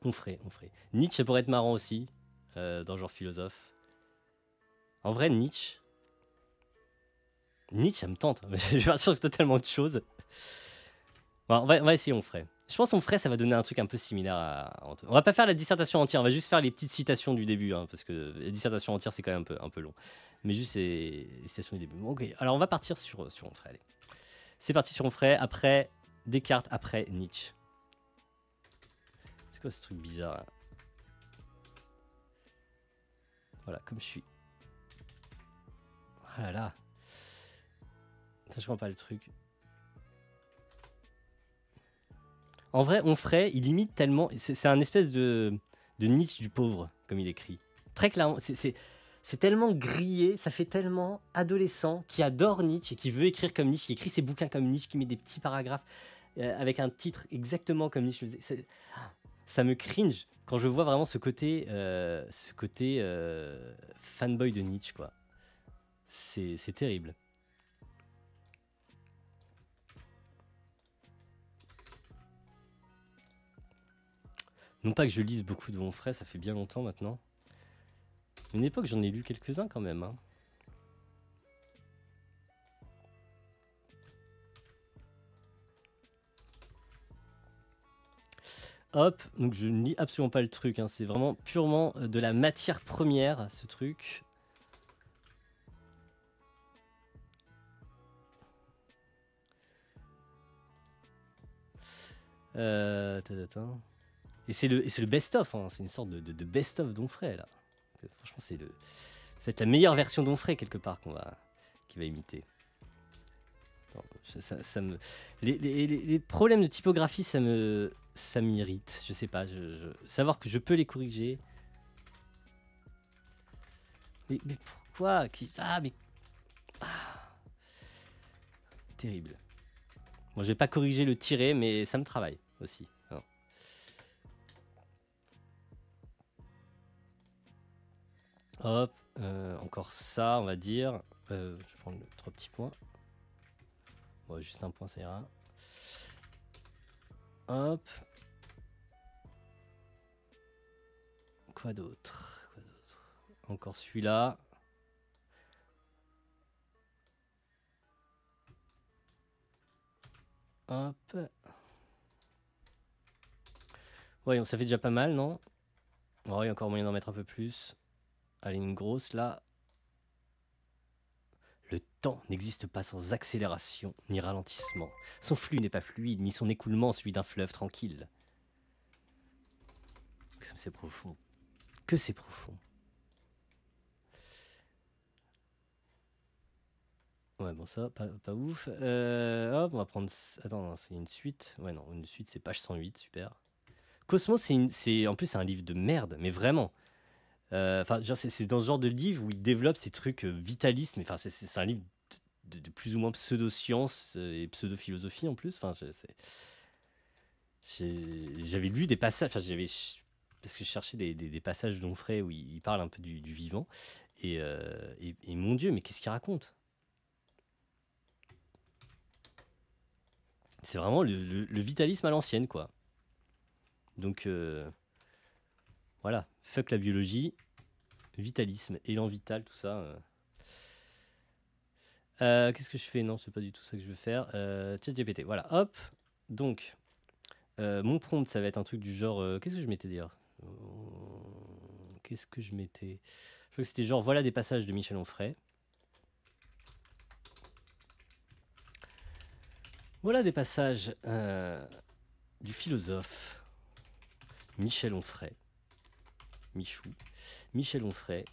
Onfray, Onfray. Nietzsche, ça pourrait être marrant aussi, dans le genre philosophe. En vrai, Nietzsche, ça me tente. Je vais partir sur totalement autre chose. Bon, on va essayer Onfray. Je pense Onfray, ça va donner un truc un peu similaire à. On va pas faire la dissertation entière, on va juste faire les petites citations du début, hein, parce que la dissertation entière, c'est quand même un peu long. Mais juste les citations du début. Bon, ok, alors on va partir sur Onfray. Allez. C'est parti sur Onfray, après Descartes, après Nietzsche. C'est quoi ce truc bizarre là? Voilà, comme je suis. Ah là là. Ça, je comprends pas le truc. En vrai, Onfray, il imite tellement. C'est un espèce de Nietzsche du pauvre, comme il écrit. Très clairement, c'est tellement grillé, ça fait tellement adolescent qui adore Nietzsche et qui veut écrire comme Nietzsche, qui écrit ses bouquins comme Nietzsche, qui met des petits paragraphes avec un titre exactement comme Nietzsche le faisait. Ça me cringe quand je vois vraiment ce côté fanboy de Nietzsche, quoi. C'est terrible. Non pas que je lise beaucoup de Onfray, ça fait bien longtemps maintenant. Une époque, j'en ai lu quelques-uns quand même. Hein. Hop, donc je ne lis absolument pas le truc. Hein. C'est vraiment purement de la matière première, ce truc. Et c'est le best-of, hein. C'est une sorte de best-of d'Onfray, là. Franchement, c'est la meilleure version d'Onfray, quelque part, qui va imiter. Attends, les problèmes de typographie, ça m'irrite. Je sais pas, savoir que je peux les corriger. Mais pourquoi terrible. Bon, je vais pas corriger le tiret, mais ça me travaille aussi. Hein. Hop, encore ça, on va dire. Je vais prendre 3 petits points. Bon, juste un point, ça ira. Hop. Quoi d'autre? Encore celui-là. Hop. Ouais, ça fait déjà pas mal, non? Oh, il y a encore moyen d'en mettre un peu plus. Allez, une grosse là. Le temps n'existe pas sans accélération ni ralentissement. Son flux n'est pas fluide, ni son écoulement celui d'un fleuve tranquille. Que c'est profond. Que c'est profond. Ouais, bon, ça, pas ouf. Hop, on va prendre. Attends, c'est une suite. Ouais, non, une suite, c'est page 108, super. Cosmos, en plus, c'est un livre de merde, mais vraiment. Enfin, c'est dans ce genre de livre où il développe ces trucs vitalistes, mais enfin, c'est un livre de plus ou moins pseudo-science et pseudo-philosophie en plus. Enfin, j'avais lu des passages, enfin, parce que je cherchais des passages d'Onfray où il parle un peu du vivant. Et mon Dieu, mais qu'est-ce qu'il raconte? C'est vraiment le vitalisme à l'ancienne, quoi. Donc, voilà, fuck la biologie, vitalisme, élan vital, tout ça. Qu'est-ce que je fais? Non, c'est pas du tout ça que je veux faire. ChatGPT, voilà, hop. Donc, mon prompt, ça va être un truc du genre... qu'est-ce que je mettais d'ailleurs? Qu'est-ce que je mettais? Je crois que c'était genre, voilà des passages de Michel Onfray. Voilà des passages du philosophe Michel Onfray. Michou. Michel Onfray.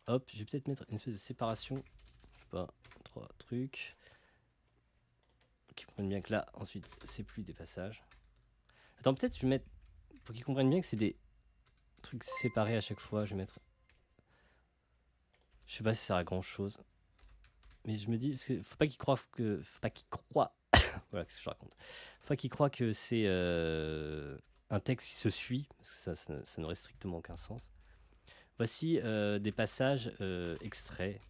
Hop, je vais peut-être mettre une espèce de séparation. Je sais pas, 3 trucs. Qui prennent bien que là, ensuite, c'est plus des passages. Attends, peut-être je vais mettre pour qu'ils comprennent bien que c'est des trucs séparés à chaque fois. Je vais mettre... Je sais pas si ça sert à grand chose. Mais je me dis, parce que faut pas qu'ils croient que... Faut pas qu'ils croient... voilà, qu'est-ce que je raconte. Faut pas qu'ils croient que c'est un texte qui se suit, parce que ça n'aurait strictement aucun sens. Voici des passages extraits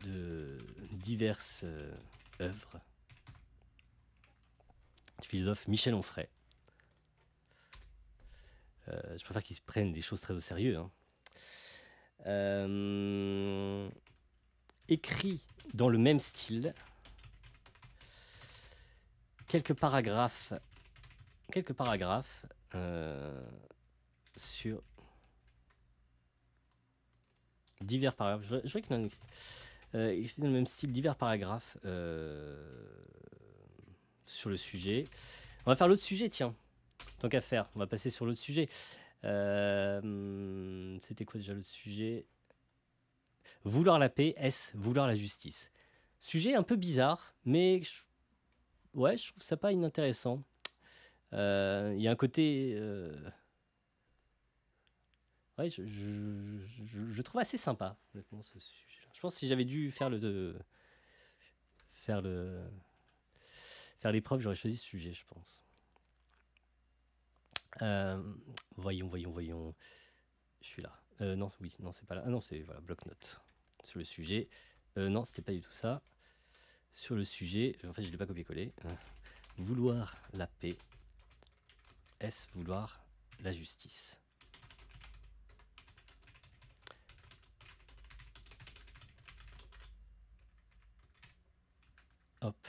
de diverses œuvres du philosophe Michel Onfray. Je préfère qu'ils se prennent les choses très au sérieux. Hein. Écrit dans le même style, quelques paragraphes sur divers paragraphes. Je vois qu'il en a écrit. Écrit dans le même style, divers paragraphes sur le sujet. On va faire l'autre sujet, tiens. Tant qu'à faire, on va passer sur l'autre sujet. C'était quoi déjà l'autre sujet? Vouloir la paix, est-ce vouloir la justice? Sujet un peu bizarre, mais ouais, je trouve ça pas inintéressant. Il y a un côté... ouais, je trouve assez sympa, honnêtement, ce sujet. Je pense que si j'avais dû faire l'épreuve, j'aurais choisi ce sujet, je pense. Voyons. Je suis là. Non, oui, non, c'est pas là. Ah non, c'est voilà, bloc-notes sur le sujet. Non, c'était pas du tout ça. Sur le sujet, en fait, je l'ai pas copié-collé. Vouloir la paix, est-ce vouloir la justice? Hop.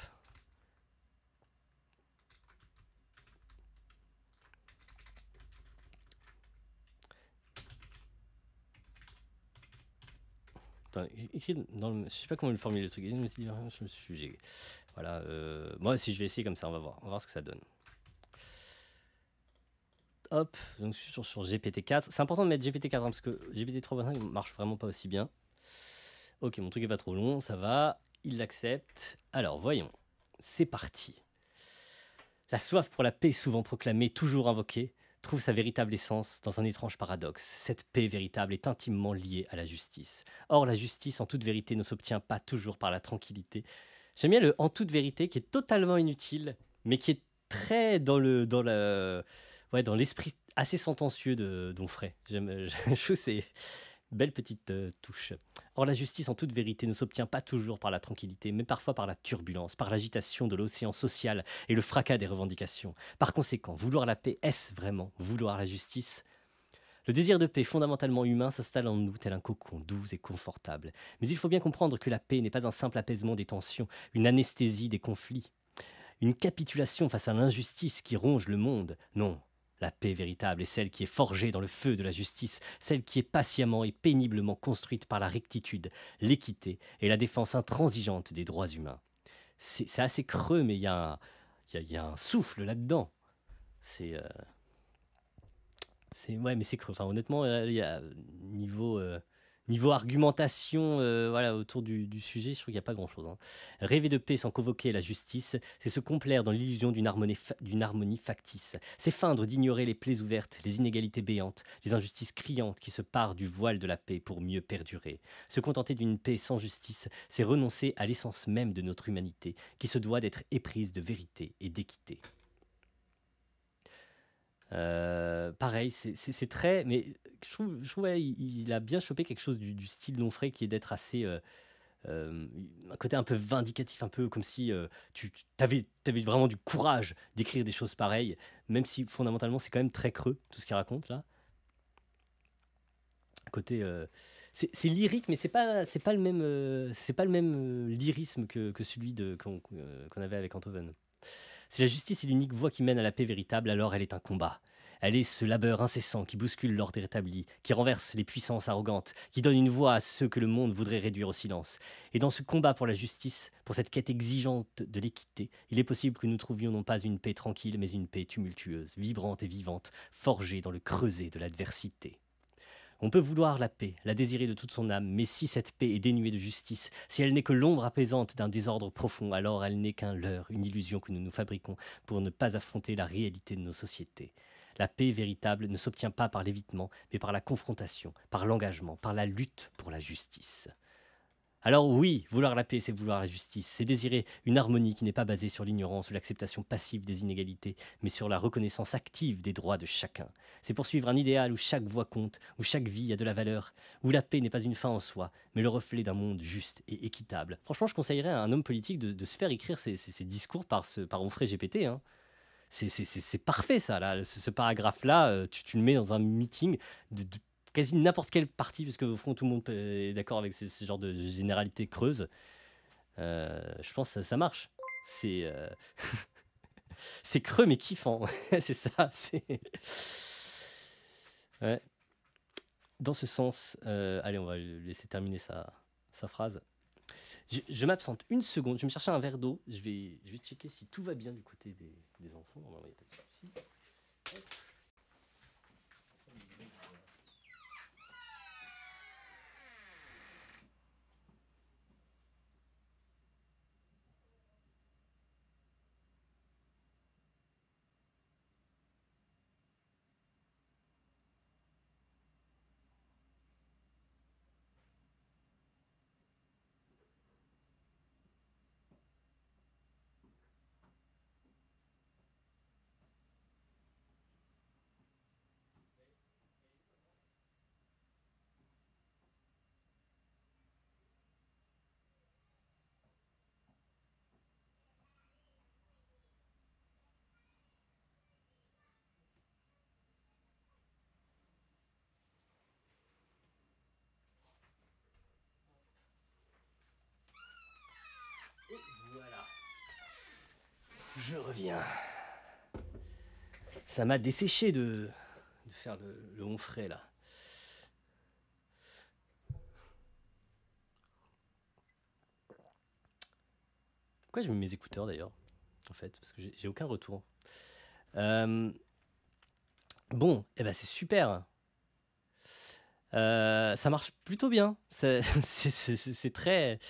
Attends, écrit dans le... Je sais pas comment le formuler le truc. Je me suis dit, sur le sujet. Voilà. Moi, si je vais essayer comme ça, on va voir ce que ça donne. Hop, donc je suis sur GPT-4. C'est important de mettre GPT-4 hein, parce que GPT-3.5 marche vraiment pas aussi bien. Ok, mon truc est pas trop long, ça va. Il l'accepte. Alors, voyons. C'est parti. La soif pour la paix, souvent proclamée, toujours invoquée, trouve sa véritable essence dans un étrange paradoxe. Cette paix véritable est intimement liée à la justice. Or, la justice, en toute vérité, ne s'obtient pas toujours par la tranquillité. J'aime bien le « en toute vérité » qui est totalement inutile, mais qui est très dans l'esprit assez sentencieux d'Onfray. Je trouve que c'est belle petite touche. Or, la justice, en toute vérité, ne s'obtient pas toujours par la tranquillité, mais parfois par la turbulence, par l'agitation de l'océan social et le fracas des revendications. Par conséquent, vouloir la paix, est-ce vraiment vouloir la justice? Le désir de paix fondamentalement humain s'installe en nous tel un cocon doux et confortable. Mais il faut bien comprendre que la paix n'est pas un simple apaisement des tensions, une anesthésie des conflits, une capitulation face à l'injustice qui ronge le monde. Non, la paix véritable est celle qui est forgée dans le feu de la justice, celle qui est patiemment et péniblement construite par la rectitude, l'équité et la défense intransigeante des droits humains. C'est assez creux, mais il y a un souffle là-dedans. Ouais, mais c'est creux. Enfin, honnêtement, il y a niveau argumentation voilà, autour du sujet, je trouve qu'il n'y a pas grand-chose. Hein. Rêver de paix sans convoquer la justice, c'est se complaire dans l'illusion d'une harmonie factice. C'est feindre d'ignorer les plaies ouvertes, les inégalités béantes, les injustices criantes qui se parent du voile de la paix pour mieux perdurer. Se contenter d'une paix sans justice, c'est renoncer à l'essence même de notre humanité, qui se doit d'être éprise de vérité et d'équité. Pareil, c'est très... Mais je trouve ouais, il a bien chopé quelque chose du style d'Onfray qui est d'être assez... un côté un peu vindicatif, un peu comme si tu avais vraiment du courage d'écrire des choses pareilles, même si fondamentalement c'est quand même très creux, tout ce qu'il raconte là. Côté... c'est lyrique, mais c'est pas le même lyrisme que celui qu'on avait avec Antoven. Si la justice est l'unique voie qui mène à la paix véritable, alors elle est un combat. Elle est ce labeur incessant qui bouscule l'ordre établi, qui renverse les puissances arrogantes, qui donne une voix à ceux que le monde voudrait réduire au silence. Et dans ce combat pour la justice, pour cette quête exigeante de l'équité, il est possible que nous trouvions non pas une paix tranquille, mais une paix tumultueuse, vibrante et vivante, forgée dans le creuset de l'adversité. On peut vouloir la paix, la désirer de toute son âme, mais si cette paix est dénuée de justice, si elle n'est que l'ombre apaisante d'un désordre profond, alors elle n'est qu'un leurre, une illusion que nous nous fabriquons pour ne pas affronter la réalité de nos sociétés. La paix véritable ne s'obtient pas par l'évitement, mais par la confrontation, par l'engagement, par la lutte pour la justice. Alors oui, vouloir la paix, c'est vouloir la justice, c'est désirer une harmonie qui n'est pas basée sur l'ignorance ou l'acceptation passive des inégalités, mais sur la reconnaissance active des droits de chacun. C'est poursuivre un idéal où chaque voix compte, où chaque vie a de la valeur, où la paix n'est pas une fin en soi, mais le reflet d'un monde juste et équitable. Franchement, je conseillerais à un homme politique de se faire écrire ses discours par Onfray GPT, hein. C'est parfait ça, là. Ce paragraphe-là, tu le mets dans un meeting de quasi n'importe quelle partie, parce que au fond tout le monde est d'accord avec ce genre de généralité creuse. Je pense que ça marche. C'est c'est creux mais kiffant. C'est ça. Ouais. Dans ce sens, allez, on va le laisser terminer sa phrase. Je m'absente une seconde, je vais me chercher un verre d'eau, je vais checker si tout va bien du côté des enfants. Normalement, il n'y a pas de souci. Hop. Et voilà. Je reviens. Ça m'a desséché de faire le Onfray là. Pourquoi je mets mes écouteurs d'ailleurs, en fait, parce que j'ai aucun retour. Bon, eh ben c'est super. Ça marche plutôt bien. C'est très.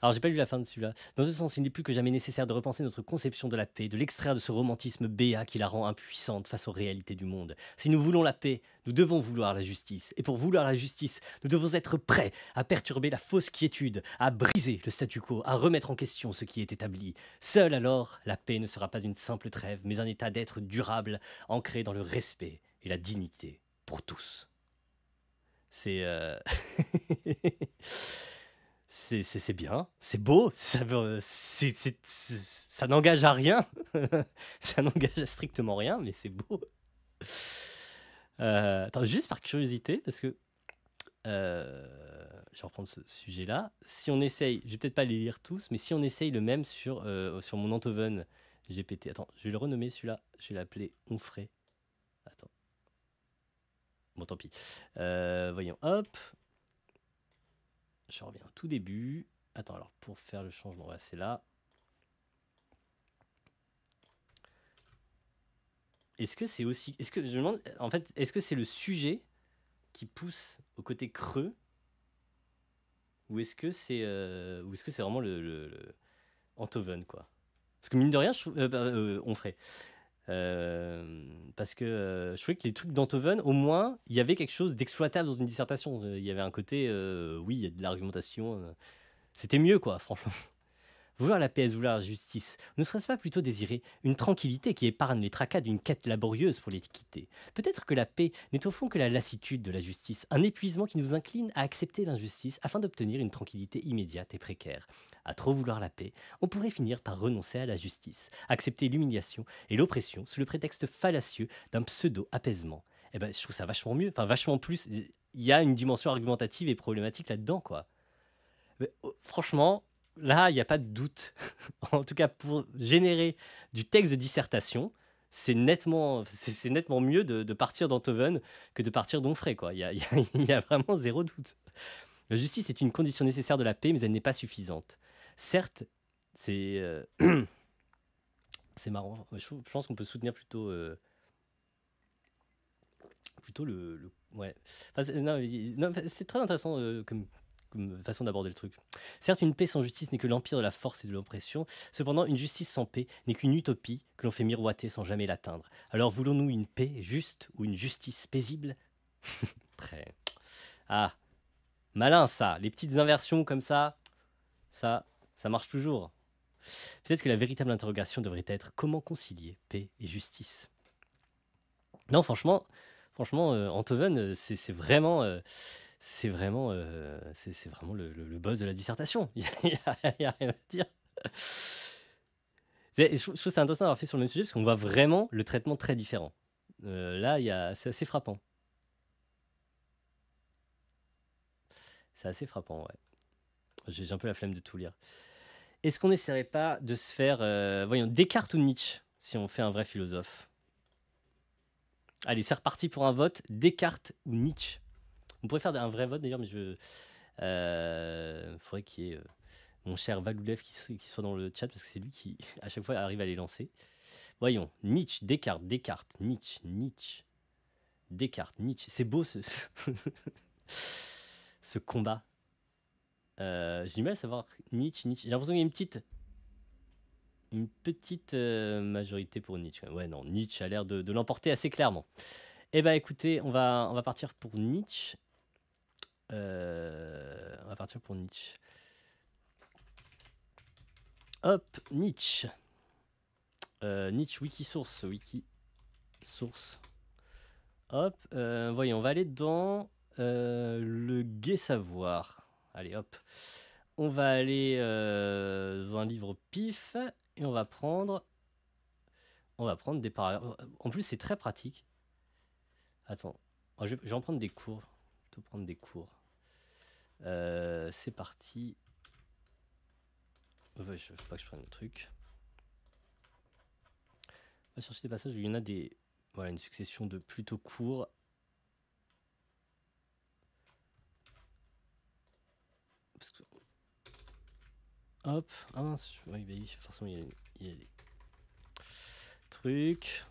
Alors, j'ai pas lu la fin de celui-là. Dans ce sens, il n'est plus que jamais nécessaire de repenser notre conception de la paix, de l'extraire de ce romantisme béat qui la rend impuissante face aux réalités du monde. Si nous voulons la paix, nous devons vouloir la justice. Et pour vouloir la justice, nous devons être prêts à perturber la fausse quiétude, à briser le statu quo, à remettre en question ce qui est établi. Seule alors, la paix ne sera pas une simple trêve, mais un état d'être durable, ancré dans le respect et la dignité pour tous. C'est c'est bien, c'est beau, ça n'engage à rien, ça n'engage à strictement rien, mais c'est beau. Attends, juste par curiosité, parce que je vais reprendre ce sujet-là. Si on essaye, je vais peut-être pas les lire tous, mais si on essaye le même sur mon Enthoven GPT. Attends, je vais le renommer celui-là, je vais l'appeler Onfray. Attends. Bon, tant pis. Voyons, hop. Je reviens au tout début. Attends, alors pour faire le changement, ouais, c'est là. Est-ce que c'est aussi. Est-ce que je me demande. En fait, est-ce que c'est le sujet qui pousse au côté creux? Ou est-ce que c'est vraiment le Enthoven, quoi? Parce que mine de rien, on ferait. Parce que je trouvais que les trucs d'Enthoven, au moins, il y avait quelque chose d'exploitable dans une dissertation. Il y avait un côté, oui, il y a de l'argumentation. C'était mieux, quoi, franchement. Vouloir la paix, vouloir la justice, ne serait-ce pas plutôt désirer une tranquillité qui épargne les tracas d'une quête laborieuse pour l'équité? Peut-être que la paix n'est au fond que la lassitude de la justice, un épuisement qui nous incline à accepter l'injustice afin d'obtenir une tranquillité immédiate et précaire. À trop vouloir la paix, on pourrait finir par renoncer à la justice, accepter l'humiliation et l'oppression sous le prétexte fallacieux d'un pseudo-apaisement. Eh ben, je trouve ça vachement mieux, enfin vachement plus. Il y a une dimension argumentative et problématique là-dedans, quoi. Mais, franchement, là, il n'y a pas de doute. En tout cas, pour générer du texte de dissertation, c'est nettement mieux de partir d'Enthoven que de partir d'Onfray, quoi. Il y a vraiment zéro doute. La justice est une condition nécessaire de la paix, mais elle n'est pas suffisante. Certes, c'est c'est marrant. Je pense qu'on peut soutenir plutôt Ouais. Enfin, non, non, c'est très intéressant comme façon d'aborder le truc. Certes, une paix sans justice n'est que l'empire de la force et de l'oppression. Cependant, une justice sans paix n'est qu'une utopie que l'on fait miroiter sans jamais l'atteindre. Alors, voulons-nous une paix juste ou une justice paisible? Très. Ah, malin ça. Les petites inversions comme ça, ça marche toujours. Peut-être que la véritable interrogation devrait être comment concilier paix et justice. Non, franchement, Antoven, c'est vraiment le buzz de la dissertation. Il y a rien à dire. Je trouve que c'est intéressant d'avoir fait sur le même sujet parce qu'on voit vraiment le traitement très différent. Là, c'est assez frappant. C'est assez frappant, ouais. J'ai un peu la flemme de tout lire. Est-ce qu'on n'essaierait pas de se faire, voyons, Descartes ou Nietzsche, si on fait un vrai philosophe? Allez, c'est reparti pour un vote. Descartes ou Nietzsche? On pourrait faire un vrai vote d'ailleurs, mais faudrait qu'il y ait mon cher Valoulev qui soit dans le chat parce que c'est lui qui, à chaque fois, arrive à les lancer. Voyons, Nietzsche, Descartes, Nietzsche, Descartes, Nietzsche. C'est beau ce combat. J'ai du mal à savoir Nietzsche. J'ai l'impression qu'il y a une petite majorité pour Nietzsche. Ouais, non, Nietzsche a l'air de l'emporter assez clairement. Eh ben, écoutez, on va partir pour Nietzsche. On va partir pour Nietzsche. Hop, Nietzsche. Nietzsche, Wikisource. Hop, voyons, on va aller dans le gai savoir. Allez, hop. On va aller dans un livre pif et on va prendre des paragraphes. En plus, c'est très pratique. Attends, je vais en prendre des cours. Je vais prendre des cours. C'est parti. Ouais, je veux pas que je prenne le truc. On va chercher des passages où il y en a des. Voilà, une succession de plutôt courts. Parce que... Hop, ah mince, oui, forcément il y a des trucs.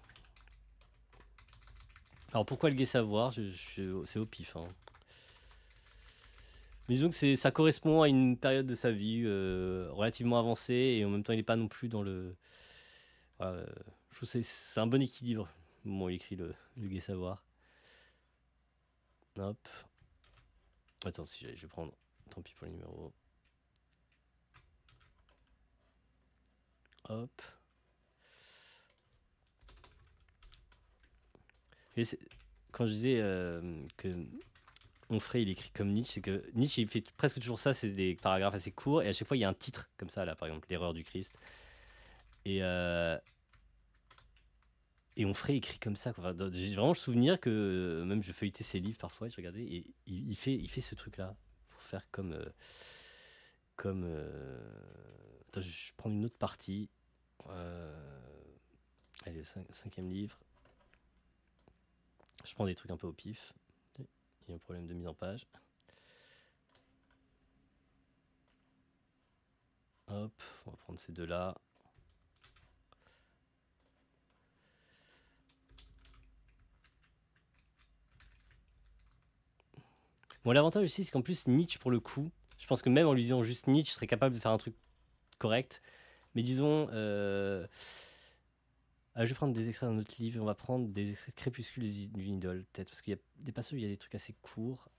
Alors pourquoi le gai savoir? C'est au pif. Hein. Mais disons que ça correspond à une période de sa vie relativement avancée et en même temps il n'est pas non plus dans le... Voilà, je trouve que c'est un bon équilibre. Bon, il écrit le gai savoir. Hop. Attends, si je vais prendre... Tant pis pour le numéro. Hop. Et quand je disais que Onfray il écrit comme Nietzsche, c'est que Nietzsche il fait presque toujours ça, c'est des paragraphes assez courts et à chaque fois il y a un titre comme ça là, par exemple l'erreur du Christ. Et Onfray écrit comme ça. Enfin, j'ai vraiment le souvenir que même je feuilletais ses livres parfois, je regardais et il fait ce truc là pour faire comme Attends, je prends une autre partie. Allez, le cinquième livre. Je prends des trucs un peu au pif. Il y a un problème de mise en page. Hop, on va prendre ces deux-là. Bon, l'avantage aussi, c'est qu'en plus, Nietzsche, pour le coup, je pense que même en lui disant juste Nietzsche, je serais capable de faire un truc correct. Mais disons, je vais prendre des extraits d'un autre livre. On va prendre des extraits de Crépuscule d'une idole, peut-être, parce qu'il y a des passages où il y a des trucs assez courts.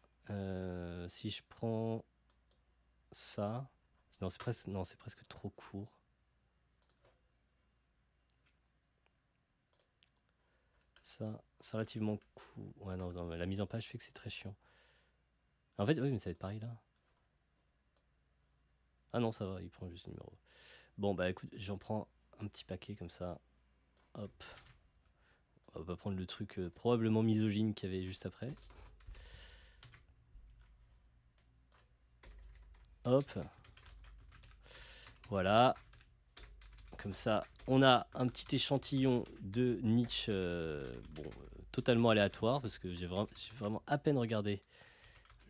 Si je prends ça, non, c'est presque trop court. Ça, c'est relativement court. Ouais, non, la mise en page fait que c'est très chiant. En fait, oui, mais ça va être pareil là. Ah non, ça va, il prend juste le numéro. Bon, bah écoute, j'en prends un petit paquet comme ça. Hop. On va prendre le truc probablement misogyne qu'il y avait juste après. Hop. Voilà. Comme ça, on a un petit échantillon de Nietzsche, totalement aléatoire, parce que j'ai vraiment à peine regardé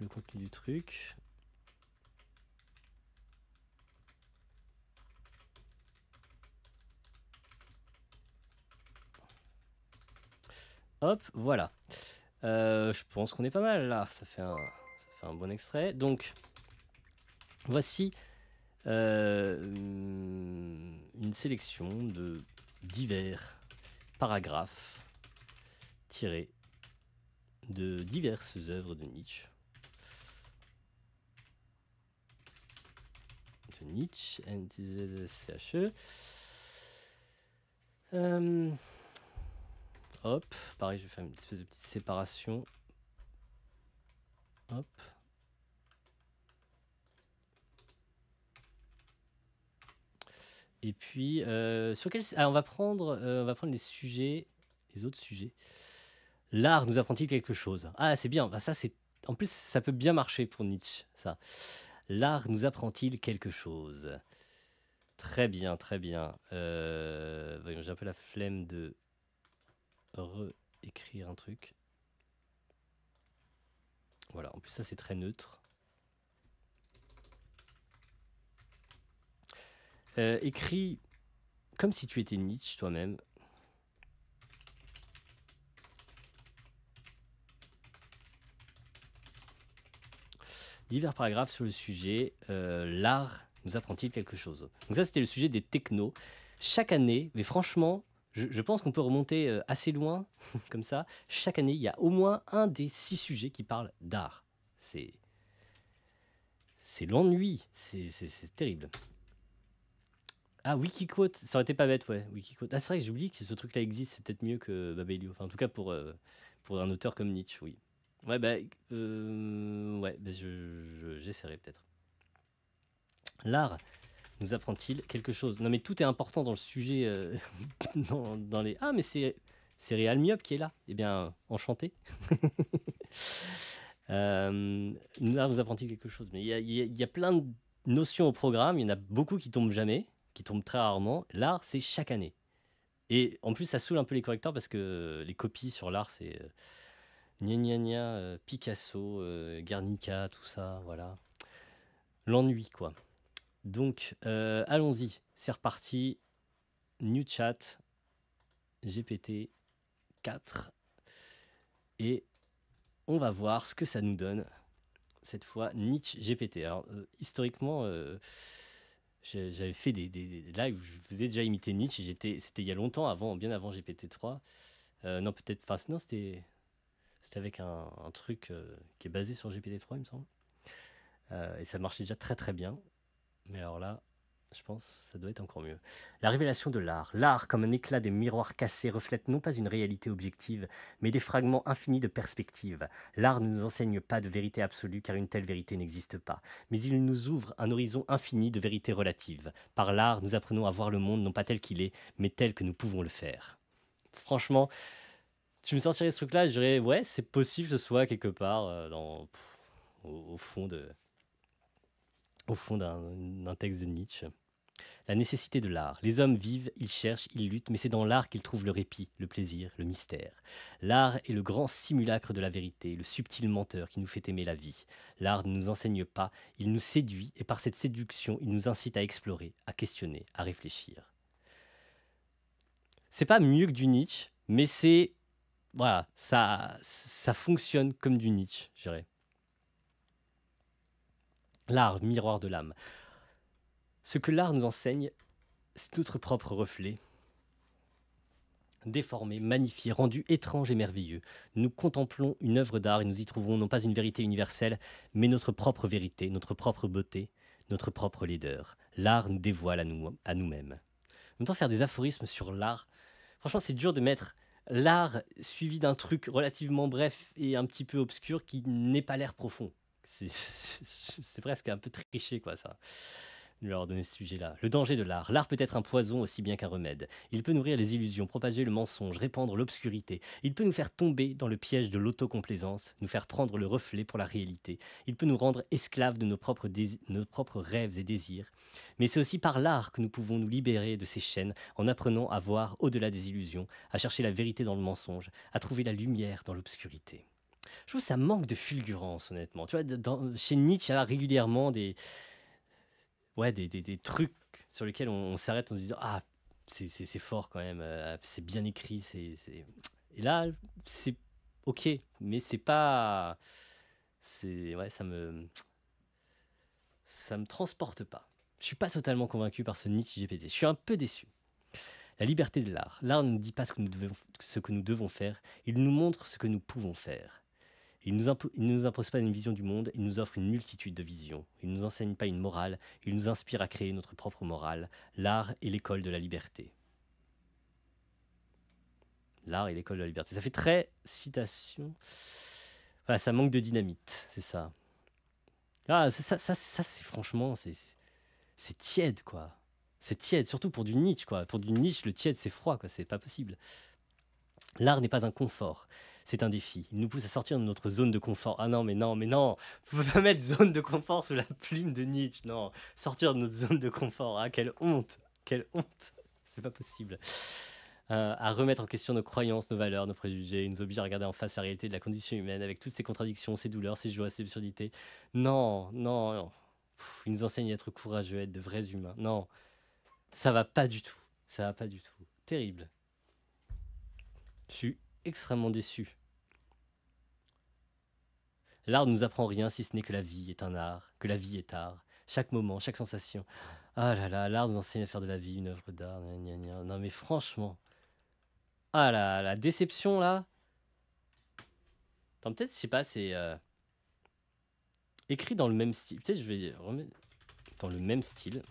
le contenu du truc. Hop, voilà. Je pense qu'on est pas mal là. Ça fait un bon extrait. Donc, voici une sélection de divers paragraphes tirés de diverses œuvres de Nietzsche. De Nietzsche, NTZCHE. Hop, pareil, je vais faire une espèce de petite séparation. Hop. Et puis, sur quel... on va prendre les sujets, les autres sujets. L'art nous apprend-il quelque chose? Ah, c'est bien. Bah, ça, c'est... En plus, ça peut bien marcher pour Nietzsche, ça. L'art nous apprend-il quelque chose? Très bien, très bien. Voyons, j'ai un peu la flemme de réécrire un truc. Voilà, en plus, ça, c'est très neutre. Écris comme si tu étais Nietzsche toi-même. Divers paragraphes sur le sujet. L'art nous apprend-il quelque chose? Donc ça, c'était le sujet des technos. Chaque année, mais franchement, je pense qu'on peut remonter assez loin, comme ça. Chaque année, il y a au moins un des 6 sujets qui parlent d'art. C'est l'ennui. C'est terrible. Ah, Wikiquote, ça aurait été pas bête, ouais. Wikiquote. Ah, c'est vrai que j'oublie que ce truc-là existe. C'est peut-être mieux que Babelio. Enfin, en tout cas, pour un auteur comme Nietzsche, oui. Ouais, bah, ouais, bah, j'essaierai peut-être. L'art nous apprend-il quelque chose? Non, mais tout est important dans le sujet, dans les... Ah, mais c'est Réal Miop qui est là. Eh bien, enchanté. L'art nous apprend-il quelque chose? Mais il y a plein de notions au programme. Il y en a beaucoup qui tombent jamais, qui tombent très rarement. L'art, c'est chaque année. Et en plus, ça saoule un peu les correcteurs parce que les copies sur l'art, c'est gna gna gna, Picasso, Guernica, tout ça, voilà. L'ennui, quoi. Donc, allons-y. C'est reparti. New chat, GPT 4. Et on va voir ce que ça nous donne. Cette fois, Nietzsche GPT. Alors, historiquement, j'avais fait des lives où je faisais déjà imiter Nietzsche. C'était il y a longtemps, bien avant GPT-3. Non, peut-être... Enfin, non, c'était avec un truc qui est basé sur GPT-3, il me semble. Et ça marchait déjà très très bien. Mais alors là, je pense que ça doit être encore mieux. La révélation de l'art. L'art, comme un éclat des miroirs cassés, reflète non pas une réalité objective, mais des fragments infinis de perspectives. L'art ne nous enseigne pas de vérité absolue, car une telle vérité n'existe pas. Mais il nous ouvre un horizon infini de vérités relatives. Par l'art, nous apprenons à voir le monde non pas tel qu'il est, mais tel que nous pouvons le faire. Franchement, tu me sortirais ce truc-là, je dirais, ouais, c'est possible que ce soit quelque part au fond d'un texte de Nietzsche. La nécessité de l'art. Les hommes vivent, ils cherchent, ils luttent, mais c'est dans l'art qu'ils trouvent le répit, le plaisir, le mystère. L'art est le grand simulacre de la vérité, le subtil menteur qui nous fait aimer la vie. L'art ne nous enseigne pas, il nous séduit, et par cette séduction, il nous incite à explorer, à questionner, à réfléchir. C'est pas mieux que du Nietzsche, mais c'est... Voilà, ça fonctionne comme du Nietzsche, je dirais. L'art, miroir de l'âme. Ce que l'art nous enseigne, c'est notre propre reflet. Déformé, magnifié, rendu étrange et merveilleux. Nous contemplons une œuvre d'art et nous y trouvons non pas une vérité universelle, mais notre propre vérité, notre propre beauté, notre propre laideur. L'art nous dévoile à nous-mêmes. En même temps, faire des aphorismes sur l'art, franchement, c'est dur de mettre l'art suivi d'un truc relativement bref et un petit peu obscur qui n'ait pas l'air profond. C'est presque un peu triché, quoi, ça. De leur donner ce sujet-là. Le danger de l'art. L'art peut être un poison aussi bien qu'un remède. Il peut nourrir les illusions, propager le mensonge, répandre l'obscurité. Il peut nous faire tomber dans le piège de l'autocomplaisance, nous faire prendre le reflet pour la réalité. Il peut nous rendre esclaves de nos propres rêves et désirs. Mais c'est aussi par l'art que nous pouvons nous libérer de ces chaînes en apprenant à voir au-delà des illusions, à chercher la vérité dans le mensonge, à trouver la lumière dans l'obscurité. Je trouve que ça manque de fulgurance, honnêtement. Tu vois, chez Nietzsche, il y a régulièrement des trucs sur lesquels on s'arrête en se disant ah c'est fort quand même, c'est bien écrit, et là c'est ok, mais c'est pas... Ouais, ça me transporte pas. Je suis pas totalement convaincu par ce Nietzsche GPT. Je suis un peu déçu. La liberté de l'art. L'art ne nous dit pas ce que nous devons faire, il nous montre ce que nous pouvons faire. Il ne nous impose pas une vision du monde, il nous offre une multitude de visions. Il ne nous enseigne pas une morale, il nous inspire à créer notre propre morale. L'art est l'école de la liberté. L'art est l'école de la liberté. Ça fait très citation. Voilà, ça manque de dynamite, c'est ça. Ah, ça c'est franchement, c'est tiède, quoi. C'est tiède, surtout pour du Nietzsche, quoi. Pour du Nietzsche, le tiède, c'est froid, quoi. C'est pas possible. L'art n'est pas un confort, c'est un défi. Il nous pousse à sortir de notre zone de confort. Ah non, mais non, mais non. Vous pouvez pas mettre zone de confort sous la plume de Nietzsche. Non, sortir de notre zone de confort. Ah, quelle honte. Quelle honte. C'est pas possible. À remettre en question nos croyances, nos valeurs, nos préjugés. Il nous oblige à regarder en face la réalité de la condition humaine avec toutes ses contradictions, ses douleurs, ses joies, ses absurdités. Non, non, non. Il nous enseigne à être courageux, à être de vrais humains. Non, ça va pas du tout. Ça va pas du tout. Terrible. Je suis extrêmement déçu. L'art ne nous apprend rien si ce n'est que la vie est un art, que la vie est art. Chaque moment, chaque sensation. Ah là là, l'art nous enseigne à faire de la vie une œuvre d'art. Gna gna gna. Non mais franchement. Ah là, la déception là. Attends, peut-être, je sais pas, c'est écrit dans le même style. Peut-être je vais remettre dans le même style.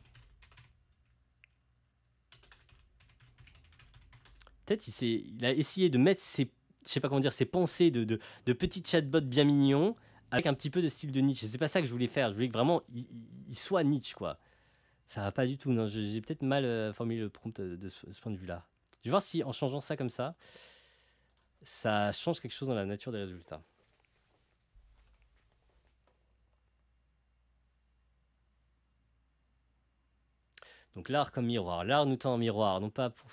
Peut-être il a essayé de mettre ses, je sais pas comment dire, ses pensées de petits chatbots bien mignons avec un petit peu de style de Nietzsche. C'est pas ça que je voulais faire. Je voulais que vraiment il soit Nietzsche, quoi. Ça va pas du tout. Non, j'ai peut-être mal formulé le prompt de ce point de vue-là. Je vais voir si en changeant ça comme ça change quelque chose dans la nature des résultats. Donc l'art comme miroir. L'art nous tend un miroir, non pas pour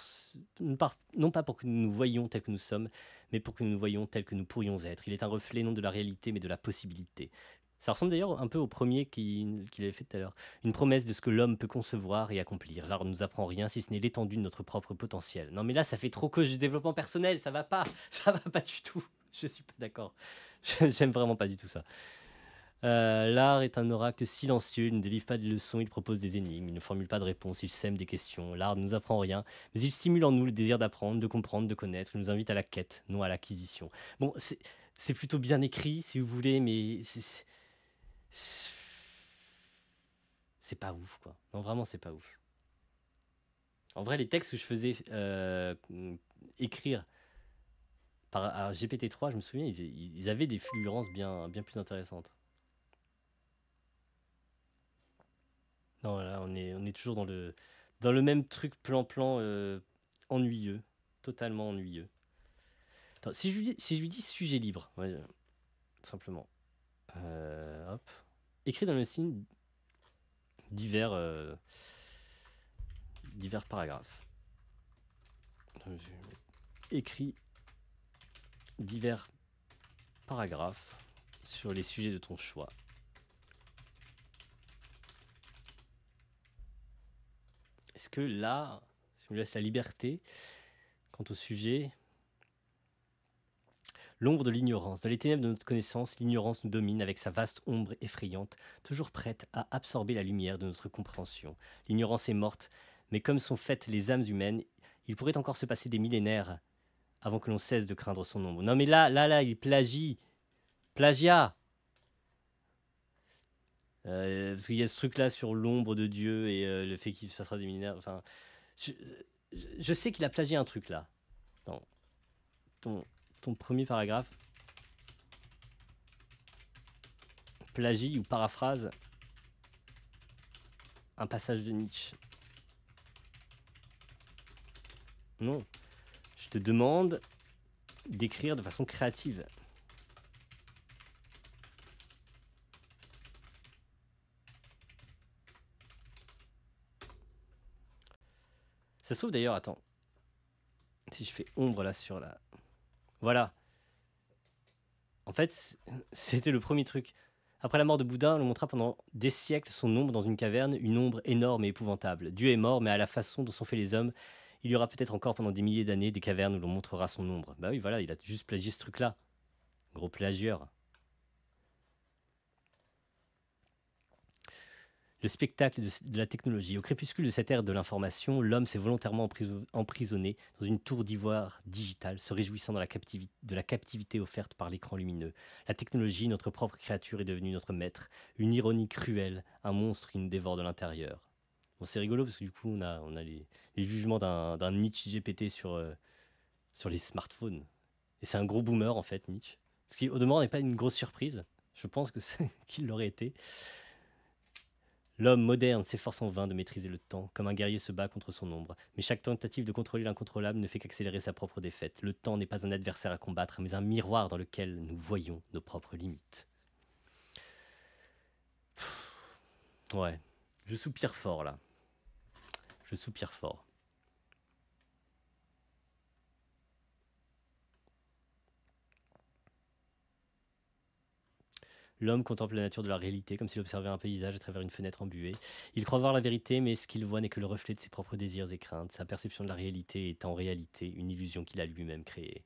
que nous nous voyions tels que nous sommes, mais pour que nous nous voyions tels que nous pourrions être. Il est un reflet non de la réalité, mais de la possibilité. Ça ressemble d'ailleurs un peu au premier qu'il avait fait tout à l'heure. Une promesse de ce que l'homme peut concevoir et accomplir. L'art ne nous apprend rien si ce n'est l'étendue de notre propre potentiel. Non mais là, ça fait trop coach de développement personnel, ça va pas. Ça va pas du tout. Je suis pas d'accord. J'aime vraiment pas du tout ça. L'art est un oracle silencieux, il ne délivre pas de leçons, il propose des énigmes, il ne formule pas de réponses, il sème des questions. L'art ne nous apprend rien, mais il stimule en nous le désir d'apprendre, de comprendre, de connaître. Il nous invite à la quête, non à l'acquisition. Bon, c'est plutôt bien écrit, si vous voulez, mais c'est pas ouf, quoi. Non, vraiment, c'est pas ouf. En vrai, les textes que je faisais écrire par GPT-3, je me souviens, ils avaient des fulgurances bien plus intéressantes. Non, là, on est toujours dans le même truc plan-plan ennuyeux, totalement ennuyeux. Attends, si je lui dis sujet libre, ouais, simplement. Hop. Écrit dans le signe divers paragraphes. Écrit divers paragraphes sur les sujets de ton choix. Est-ce que là, si on lui laisse la liberté, quant au sujet, l'ombre de l'ignorance, dans les ténèbres de notre connaissance, l'ignorance nous domine avec sa vaste ombre effrayante, toujours prête à absorber la lumière de notre compréhension. L'ignorance est morte, mais comme sont faites les âmes humaines, il pourrait encore se passer des millénaires avant que l'on cesse de craindre son ombre. Non mais là, il plagie. Plagiat. Parce qu'il y a ce truc-là sur l'ombre de Dieu et le fait qu'il se passera des millénaires. Enfin, je sais qu'il a plagié un truc là. Dans ton premier paragraphe. Plagie ou paraphrase un passage de Nietzsche. Non. Je te demande d'écrire de façon créative. Ça se trouve d'ailleurs, attends. Si je fais ombre là sur la... Voilà. En fait, c'était le premier truc. Après la mort de Bouddha, on montra pendant des siècles son ombre dans une caverne, une ombre énorme et épouvantable. Dieu est mort, mais à la façon dont sont faits les hommes, il y aura peut-être encore pendant des milliers d'années des cavernes où l'on montrera son ombre. Bah oui, voilà, il a juste plagié ce truc-là. Gros plagieur. Le spectacle de la technologie. Au crépuscule de cette ère de l'information, l'homme s'est volontairement emprisonné dans une tour d'ivoire digitale, se réjouissant de la captivité offerte par l'écran lumineux. La technologie, notre propre créature, est devenue notre maître. Une ironie cruelle, un monstre qui nous dévore de l'intérieur. Bon, c'est rigolo parce que du coup, on a les jugements d'un Nietzsche GPT sur les smartphones. Et c'est un gros boomer, en fait, Nietzsche. Ce qui, au demeurant, n'est pas une grosse surprise. Je pense que qu'il l'aurait été. L'homme moderne s'efforce en vain de maîtriser le temps, comme un guerrier se bat contre son ombre. Mais chaque tentative de contrôler l'incontrôlable ne fait qu'accélérer sa propre défaite. Le temps n'est pas un adversaire à combattre, mais un miroir dans lequel nous voyons nos propres limites. Ouais, je soupire fort là. Je soupire fort. L'homme contemple la nature de la réalité comme s'il observait un paysage à travers une fenêtre embuée. Il croit voir la vérité, mais ce qu'il voit n'est que le reflet de ses propres désirs et craintes. Sa perception de la réalité est en réalité une illusion qu'il a lui-même créée.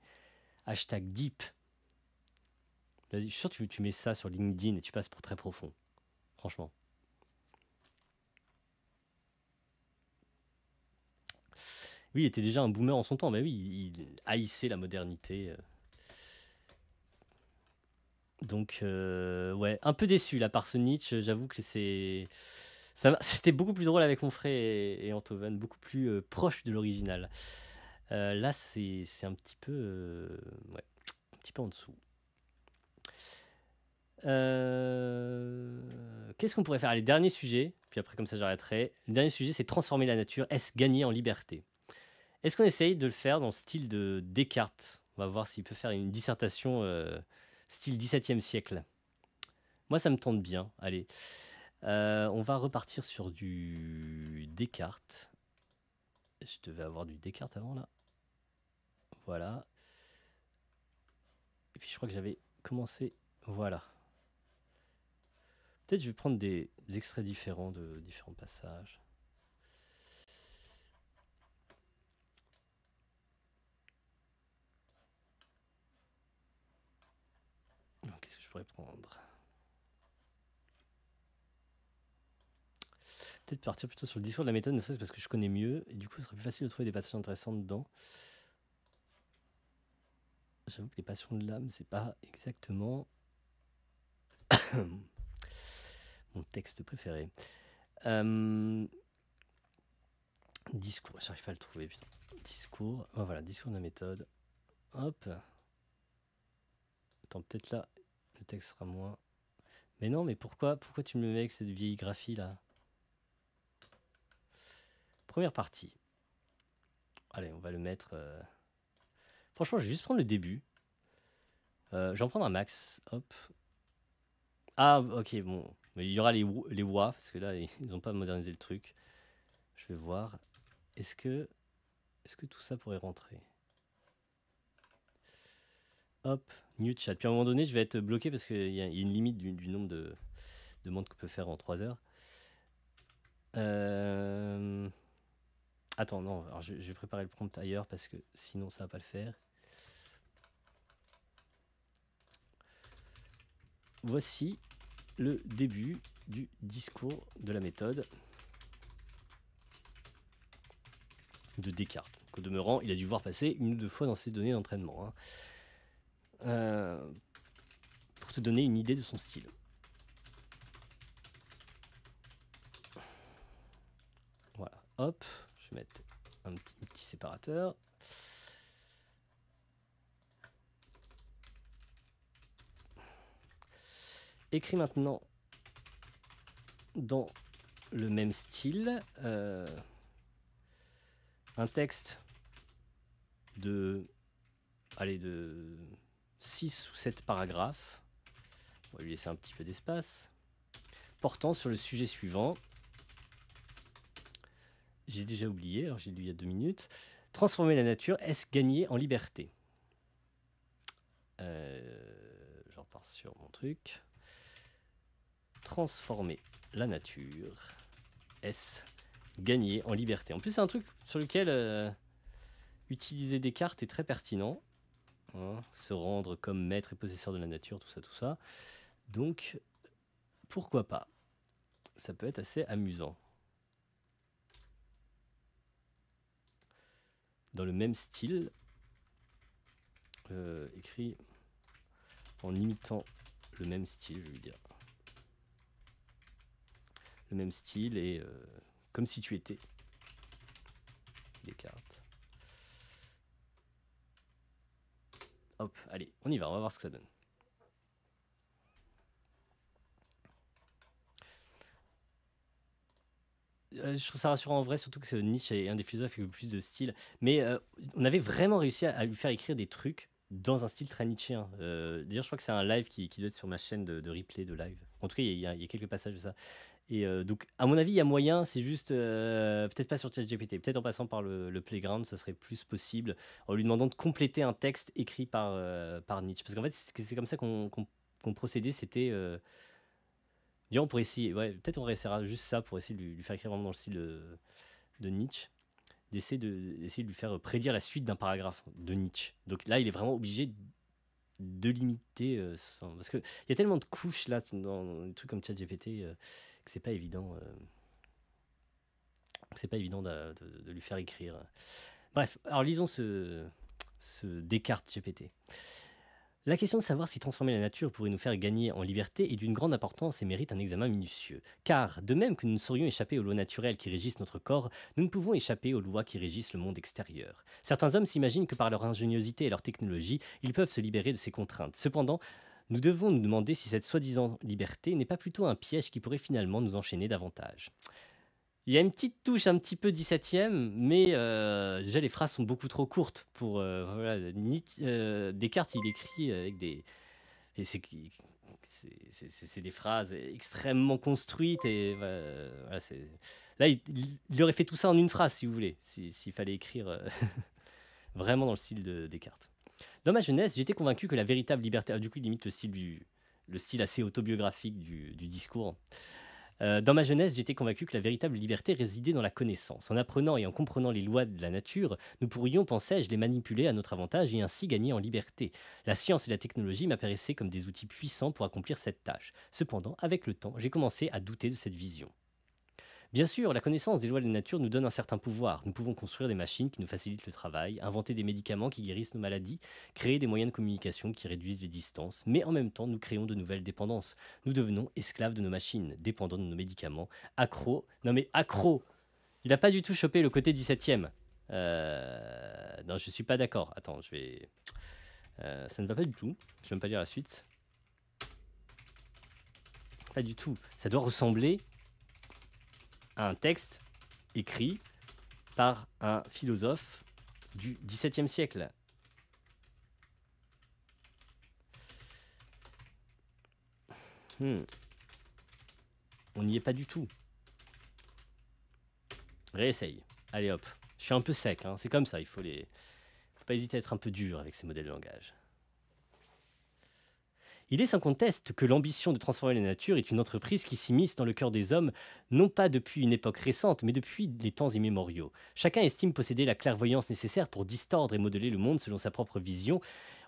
Hashtag deep. Vas-y, je suis sûr que tu mets ça sur LinkedIn et tu passes pour très profond. Franchement. Oui, il était déjà un boomer en son temps, mais oui, il haïssait la modernité. Donc, ouais, un peu déçu là par ce Nietzsche. J'avoue que c'était beaucoup plus drôle avec mon frère et Antoven, beaucoup plus proche de l'original. Là, c'est un petit peu, ouais, un petit peu en dessous. Qu'est-ce qu'on pourrait faire? Allez, dernier sujet, puis après comme ça j'arrêterai. Le dernier sujet, c'est transformer la nature. Est-ce gagner en liberté? Est-ce qu'on essaye de le faire dans le style de Descartes? On va voir s'il peut faire une dissertation style XVIIe siècle. Moi, ça me tente bien. Allez, on va repartir sur du Descartes. Je devais avoir du Descartes avant, là. Voilà. Et puis, je crois que j'avais commencé... Voilà. Peut-être je vais prendre des extraits différents de différents passages. Qu'est-ce que je pourrais prendre? Peut-être partir plutôt sur le discours de la méthode, ne serait-ce parce que je connais mieux, et du coup, ce serait plus facile de trouver des passages intéressants dedans. J'avoue que les passions de l'âme, c'est pas exactement mon texte préféré. Discours, j'arrive pas à le trouver, putain. Discours, oh, voilà, discours de la méthode. Hop. Attends, peut-être là, le texte sera moins... Mais non, mais pourquoi tu me le mets avec cette vieille graphie là? Première partie. Allez, on va le mettre... Franchement, je vais juste prendre le début. J'en prends un max. Hop. Ah, ok, bon. Mais il y aura les WA, parce que là, ils n'ont pas modernisé le truc. Je vais voir. Est-ce que tout ça pourrait rentrer? Hop, new chat. Puis à un moment donné, je vais être bloqué parce qu'il y a une limite du nombre de demandes qu'on peut faire en 3 heures. Attends, non, alors je vais préparer le prompt ailleurs parce que sinon ça va pas le faire. Voici le début du discours de la méthode de Descartes. Donc, au demeurant, il a dû voir passer 1 ou 2 fois dans ses données d'entraînement. Pour te donner une idée de son style. Voilà, hop, je vais mettre un petit séparateur. Écris maintenant dans le même style un texte de 6 ou 7 paragraphes. On va lui laisser un petit peu d'espace. Portant sur le sujet suivant. J'ai déjà oublié, alors j'ai lu il y a 2 minutes. Transformer la nature, est-ce gagner en liberté? Je repars sur mon truc. Transformer la nature, est-ce gagner en liberté? En plus, c'est un truc sur lequel utiliser Descartes est très pertinent. hein, se rendre comme maître et possesseur de la nature, tout ça, tout ça. Donc, pourquoi pas? Ça peut être assez amusant. Dans le même style, écrit en imitant le même style, je veux dire. Le même style et comme si tu étais Descartes. Hop, allez, on y va, on va voir ce que ça donne. Je trouve ça rassurant en vrai, surtout que Nietzsche est un des philosophes qui a eu le plus de style. Mais on avait vraiment réussi à lui faire écrire des trucs dans un style très nietzschéen. D'ailleurs, je crois que c'est un live qui doit être sur ma chaîne de replay de live. En tout cas, il y a quelques passages de ça. Et donc, à mon avis, il y a moyen, c'est juste, peut-être pas sur ChatGPT, peut-être en passant par le Playground, ça serait plus possible, en lui demandant de compléter un texte écrit par Nietzsche. Parce qu'en fait, c'est comme ça qu'on procédait, c'était... D'ailleurs, on pourrait essayer, ouais, peut-être on réessayera juste ça pour essayer de lui faire écrire vraiment dans le style de Nietzsche, d'essayer de lui faire prédire la suite d'un paragraphe de Nietzsche. Donc là, il est vraiment obligé de limiter, parce qu'il y a tellement de couches là dans des trucs comme ChatGPT que c'est pas évident. C'est pas évident de lui faire écrire. Bref, alors lisons ce Descartes GPT. La question de savoir si transformer la nature pourrait nous faire gagner en liberté est d'une grande importance et mérite un examen minutieux. Car, de même que nous ne saurions échapper aux lois naturelles qui régissent notre corps, nous ne pouvons échapper aux lois qui régissent le monde extérieur. Certains hommes s'imaginent que par leur ingéniosité et leur technologie, ils peuvent se libérer de ces contraintes. Cependant, nous devons nous demander si cette soi-disant liberté n'est pas plutôt un piège qui pourrait finalement nous enchaîner davantage. Il y a une petite touche un petit peu 17e, mais déjà les phrases sont beaucoup trop courtes pour voilà, Descartes, il écrit avec des et c'est des phrases extrêmement construites et voilà, là il aurait fait tout ça en une phrase si vous voulez, s'il fallait écrire vraiment dans le style de Descartes. Dans ma jeunesse, j'étais convaincu que la véritable liberté, du coup il limite le style assez autobiographique du discours. Dans ma jeunesse, j'étais convaincu que la véritable liberté résidait dans la connaissance. En apprenant et en comprenant les lois de la nature, nous pourrions, pensais-je, les manipuler à notre avantage et ainsi gagner en liberté. La science et la technologie m'apparaissaient comme des outils puissants pour accomplir cette tâche. Cependant, avec le temps, j'ai commencé à douter de cette vision. Bien sûr, la connaissance des lois de la nature nous donne un certain pouvoir. Nous pouvons construire des machines qui nous facilitent le travail, inventer des médicaments qui guérissent nos maladies, créer des moyens de communication qui réduisent les distances, mais en même temps, nous créons de nouvelles dépendances. Nous devenons esclaves de nos machines, dépendants de nos médicaments, accros. Non mais accros. Il n'a pas du tout chopé le côté 17e. Non, je suis pas d'accord. Attends, je vais... ça ne va pas du tout. Je vais même pas lire la suite. Pas du tout. Ça doit ressembler à un texte écrit par un philosophe du XVIIe siècle. On n'y est pas du tout. Réessaye. Allez hop. Je suis un peu sec, hein. C'est comme ça. Faut pas hésiter à être un peu dur avec ces modèles de langage. Il est sans conteste que l'ambition de transformer la nature est une entreprise qui s'immisce dans le cœur des hommes, non pas depuis une époque récente, mais depuis les temps immémoriaux. Chacun estime posséder la clairvoyance nécessaire pour distordre et modeler le monde selon sa propre vision,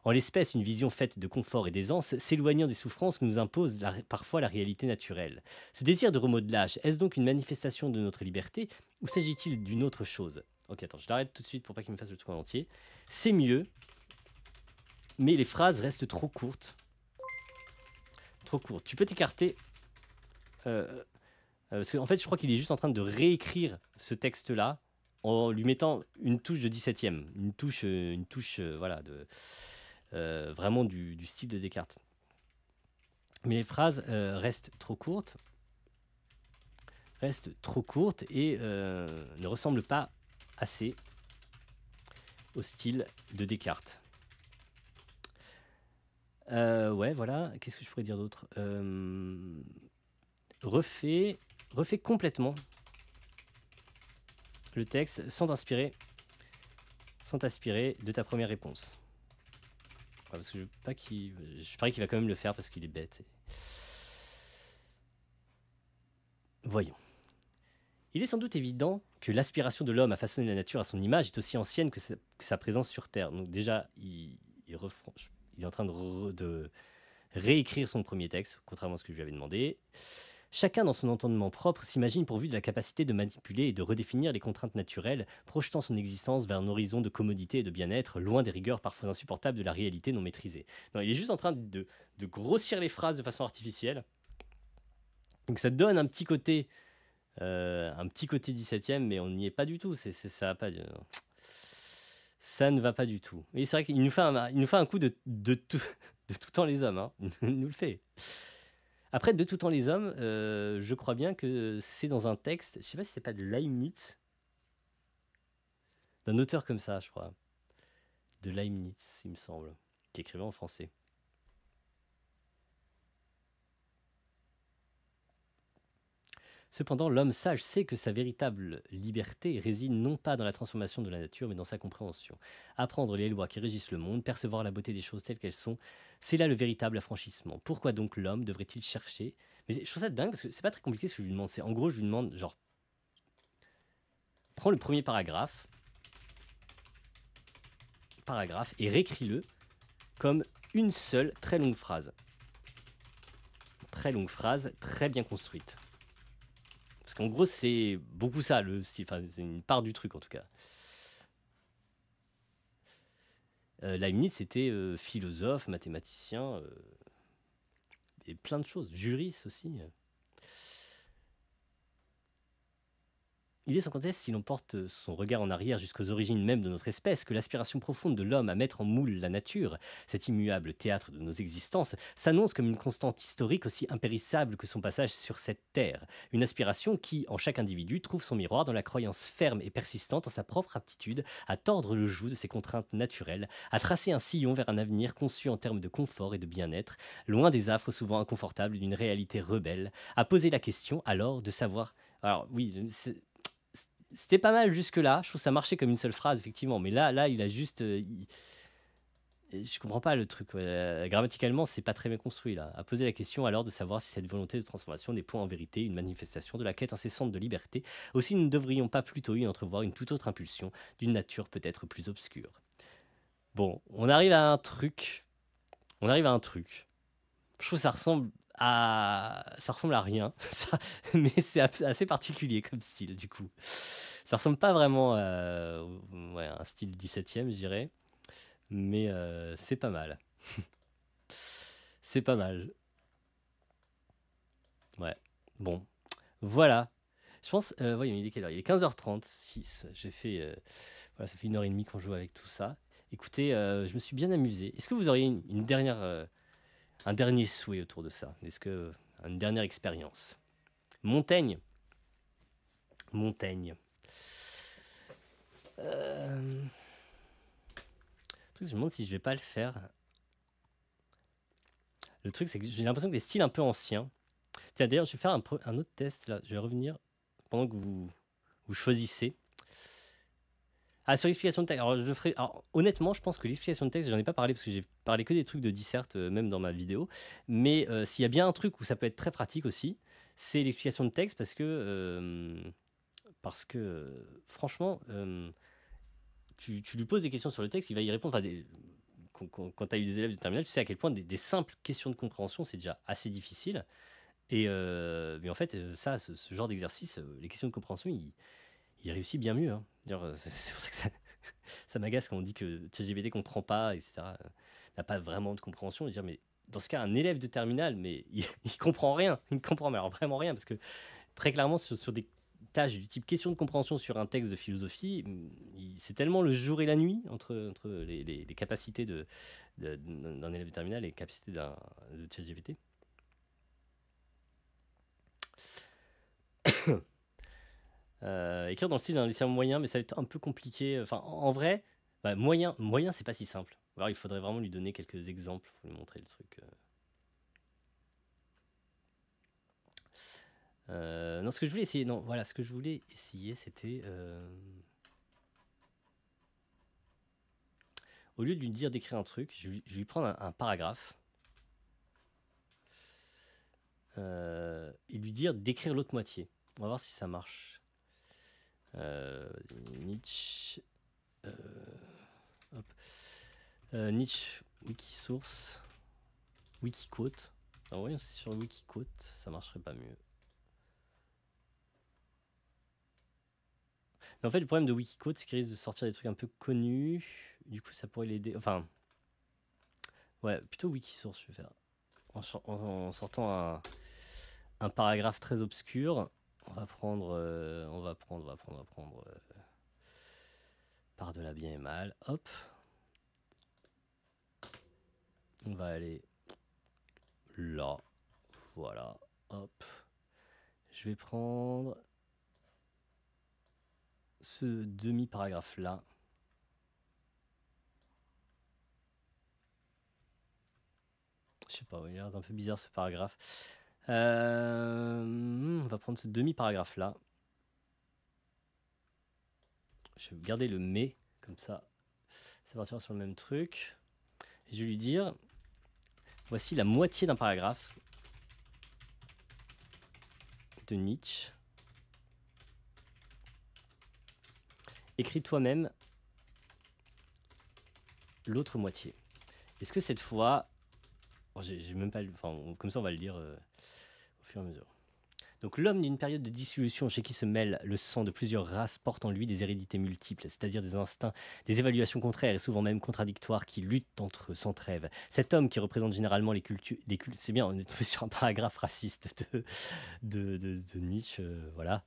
en l'espèce une vision faite de confort et d'aisance, s'éloignant des souffrances que nous impose parfois la réalité naturelle. Ce désir de remodelage, est-ce donc une manifestation de notre liberté, ou s'agit-il d'une autre chose? Ok, attends, je l'arrête tout de suite pour pas qu'il me fasse le truc en entier. C'est mieux, mais les phrases restent trop courtes. Trop court. Tu peux t'écarter. Parce qu'en fait, je crois qu'il est juste en train de réécrire ce texte-là en lui mettant une touche de 17e. Une touche voilà, vraiment du style de Descartes. Mais les phrases restent trop courtes. Restent trop courtes et ne ressemblent pas assez au style de Descartes. Ouais, voilà. Qu'est-ce que je pourrais dire d'autre? Refais complètement le texte sans t'inspirer de ta première réponse. Ouais, parce que je parie qu'il va quand même le faire parce qu'il est bête. Voyons. Il est sans doute évident que l'aspiration de l'homme à façonner la nature à son image est aussi ancienne que sa présence sur Terre. Donc déjà, il il est en train de réécrire son premier texte, contrairement à ce que je lui avais demandé. Chacun dans son entendement propre s'imagine pourvu de la capacité de manipuler et de redéfinir les contraintes naturelles, projetant son existence vers un horizon de commodité et de bien-être, loin des rigueurs parfois insupportables de la réalité non maîtrisée. Non, il est juste en train de grossir les phrases de façon artificielle. Donc ça donne un petit côté 17e, mais on n'y est pas du tout. Ça va pas, ça ne va pas du tout. Et c'est vrai qu'il nous fait un coup de tout temps les hommes. Hein. Il nous le fait. Après, de tout temps les hommes, je crois bien que c'est dans un texte, je sais pas si c'est pas de Leibniz, d'un auteur comme ça, je crois. De Leibniz, il me semble, qui écrivait en français. Cependant, l'homme sage sait que sa véritable liberté réside non pas dans la transformation de la nature, mais dans sa compréhension. Apprendre les lois qui régissent le monde, percevoir la beauté des choses telles qu'elles sont, c'est là le véritable affranchissement. Pourquoi donc l'homme devrait-il chercher? Mais je trouve ça dingue parce que c'est pas très compliqué ce que je lui demande. En gros, je lui demande, genre, prends le premier paragraphe et réécris-le comme une seule très longue phrase. Très longue phrase, très bien construite. Parce qu'en gros, c'est beaucoup ça, le style. Enfin, c'est une part du truc, en tout cas. Leibniz, c'était philosophe, mathématicien, et plein de choses. Juriste aussi. Il est sans conteste, si l'on porte son regard en arrière jusqu'aux origines même de notre espèce, que l'aspiration profonde de l'homme à mettre en moule la nature, cet immuable théâtre de nos existences, s'annonce comme une constante historique aussi impérissable que son passage sur cette terre. Une aspiration qui, en chaque individu, trouve son miroir dans la croyance ferme et persistante en sa propre aptitude à tordre le joug de ses contraintes naturelles, à tracer un sillon vers un avenir conçu en termes de confort et de bien-être, loin des affres souvent inconfortables d'une réalité rebelle, à poser la question alors de savoir... Alors oui, c'était pas mal jusque-là. Je trouve que ça marchait comme une seule phrase, effectivement. Mais là, il a juste. Je comprends pas le truc. Grammaticalement, c'est pas très bien construit là. À poser la question alors de savoir si cette volonté de transformation n'est point en vérité une manifestation de la quête incessante de liberté. Aussi, nous ne devrions pas plutôt y entrevoir une toute autre impulsion d'une nature peut-être plus obscure. Bon, on arrive à un truc. Je trouve que ça ressemble à rien, mais c'est assez particulier comme style du coup. Ça ressemble pas vraiment ouais, à un style 17e, je dirais, mais c'est pas mal. C'est pas mal. Ouais. Bon, voilà. Je pense, voyons, il est quelle heure? Il est 15h36. J'ai fait, voilà, ça fait 1h30 qu'on joue avec tout ça. Écoutez, je me suis bien amusé. Est-ce que vous auriez une dernière, un dernier souhait autour de ça? Est-ce que une dernière expérience? Montaigne. Montaigne. Le truc, je me demande si je vais pas le faire. Le truc, c'est que j'ai l'impression que les styles un peu anciens. Tiens, d'ailleurs, je vais faire un autre test là. Je vais revenir pendant que vous choisissez. Ah, sur l'explication de texte. Alors, je le ferai. Alors, honnêtement, je pense que l'explication de texte, j'en ai pas parlé parce que j'ai parlé que des trucs de disserte, même dans ma vidéo. Mais s'il y a bien un truc où ça peut être très pratique aussi, c'est l'explication de texte parce que franchement, tu lui poses des questions sur le texte, il va y répondre. Enfin, quand tu as eu des élèves de terminale, tu sais à quel point des simples questions de compréhension, c'est déjà assez difficile. Mais en fait, ce genre d'exercice, les questions de compréhension, il réussit bien mieux. Hein. D'ailleurs, c'est pour ça que ça m'agace quand on dit que ChatGPT comprend pas, etc. N'a pas vraiment de compréhension. Je veux dire, mais dans ce cas, un élève de terminale, mais il comprend rien. Il ne comprend mais alors vraiment rien, parce que très clairement, sur des tâches du type question de compréhension sur un texte de philosophie, c'est tellement le jour et la nuit entre les capacités d'un élève de terminale et les capacités de ChatGPT. Écrire dans le style d'un lycéen moyen, mais ça va être un peu compliqué. Enfin, en vrai, bah, moyen, c'est pas si simple. Alors, il faudrait vraiment lui donner quelques exemples pour lui montrer le truc. Non, ce que je voulais essayer, c'était au lieu de lui dire d'écrire un truc, je vais lui prendre un paragraphe et lui dire d'écrire l'autre moitié. On va voir si ça marche. Nietzsche. Hop. Niche, Wikisource, Wikiquote. Alors voyons si sur Wikiquote, ça marcherait pas mieux. Mais en fait, le problème de Wikiquote, c'est qu'il risque de sortir des trucs un peu connus. Du coup, ça pourrait l'aider. Enfin, ouais, plutôt Wikisource, je vais faire. En sortant un paragraphe très obscur, on va prendre, par de la bien et mal. Hop. On va aller là. Voilà. Hop. Je vais prendre ce demi-paragraphe là. Je sais pas, il a l'air un peu bizarre ce paragraphe. On va prendre ce demi-paragraphe là. Je vais garder le mais, comme ça partira sur le même truc. Et je vais lui dire, voici la moitié d'un paragraphe de Nietzsche. Écris toi-même l'autre moitié. Est-ce que cette fois, j'ai même pas, enfin, comme ça on va le lire au fur et à mesure. Donc l'homme d'une période de dissolution chez qui se mêle le sang de plusieurs races porte en lui des hérédités multiples, c'est-à-dire des instincts, des évaluations contraires et souvent même contradictoires qui luttent entre eux sans trêve. Cet homme qui représente généralement les cultures, c'est bien, on est tombé sur un paragraphe raciste de Nietzsche, voilà.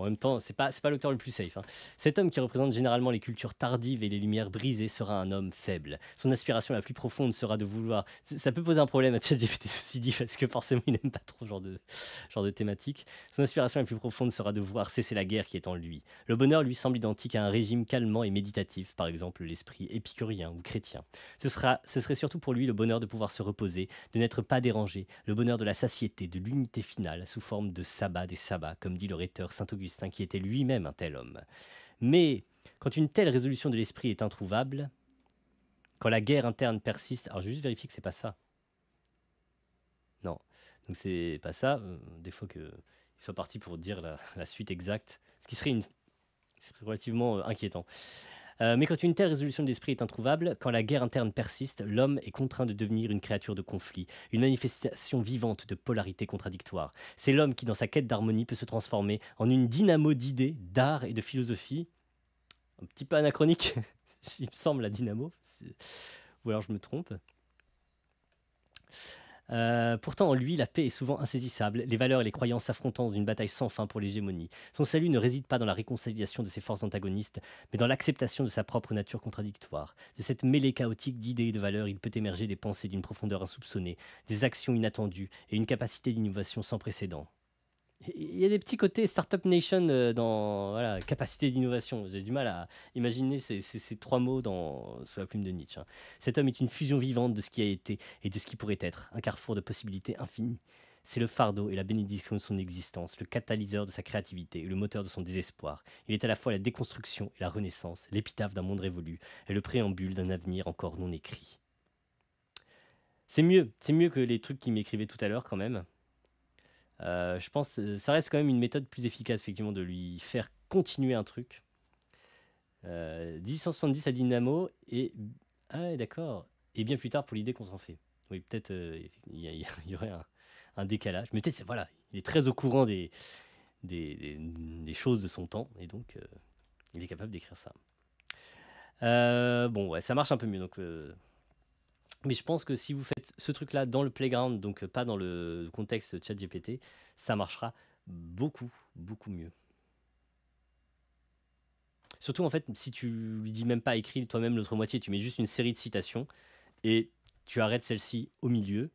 En même temps, c'est pas l'auteur le plus safe. Hein. Cet homme qui représente généralement les cultures tardives et les lumières brisées sera un homme faible. Son aspiration la plus profonde sera de vouloir... Ça peut poser un problème à ChatGPT, ceci dit, parce que forcément, il n'aime pas trop ce genre de thématique. Son aspiration la plus profonde sera de voir cesser la guerre qui est en lui. Le bonheur lui semble identique à un régime calmant et méditatif, par exemple l'esprit épicurien ou chrétien. Ce serait surtout pour lui le bonheur de pouvoir se reposer, de n'être pas dérangé, le bonheur de la satiété, de l'unité finale, sous forme de sabbat des sabbats, comme dit le rhéteur saint Augustin, qui était lui-même un tel homme. Mais quand une telle résolution de l'esprit est introuvable, quand la guerre interne persiste, alors je vais juste vérifier que c'est pas ça. Non, donc c'est pas ça. Des fois qu'il soit parti pour dire la suite exacte, ce qui serait relativement inquiétant. Mais quand une telle résolution de l'esprit est introuvable, quand la guerre interne persiste, l'homme est contraint de devenir une créature de conflit, une manifestation vivante de polarité contradictoire. C'est l'homme qui, dans sa quête d'harmonie, peut se transformer en une dynamo d'idées, d'art et de philosophie. Un petit peu anachronique, il me semble, la dynamo. Ou alors je me trompe. Pourtant, en lui, la paix est souvent insaisissable, les valeurs et les croyances s'affrontant dans une bataille sans fin pour l'hégémonie. Son salut ne réside pas dans la réconciliation de ses forces antagonistes, mais dans l'acceptation de sa propre nature contradictoire. De cette mêlée chaotique d'idées et de valeurs, il peut émerger des pensées d'une profondeur insoupçonnée, des actions inattendues et une capacité d'innovation sans précédent. Il y a des petits côtés Startup Nation dans voilà, capacité d'innovation. J'ai du mal à imaginer ces trois mots sous la plume de Nietzsche. Hein. Cet homme est une fusion vivante de ce qui a été et de ce qui pourrait être, un carrefour de possibilités infinies. C'est le fardeau et la bénédiction de son existence, le catalyseur de sa créativité et le moteur de son désespoir. Il est à la fois la déconstruction et la renaissance, l'épitaphe d'un monde révolu et le préambule d'un avenir encore non écrit. C'est mieux que les trucs qu'il m'écrivait tout à l'heure quand même. Je pense que ça reste quand même une méthode plus efficace, effectivement, de lui faire continuer un truc. 1870 à Dynamo, et... Ah ouais, d'accord. Et bien plus tard pour l'idée qu'on s'en fait. Oui, peut-être il y aurait un décalage. Mais peut-être, voilà, il est très au courant des choses de son temps, et donc il est capable d'écrire ça. Bon, ouais, ça marche un peu mieux, donc... Mais je pense que si vous faites ce truc-là dans le playground, donc pas dans le contexte ChatGPT, ça marchera beaucoup, beaucoup mieux. Surtout, en fait, si tu lui dis même pas écris toi-même l'autre moitié, tu mets juste une série de citations et tu arrêtes celle-ci au milieu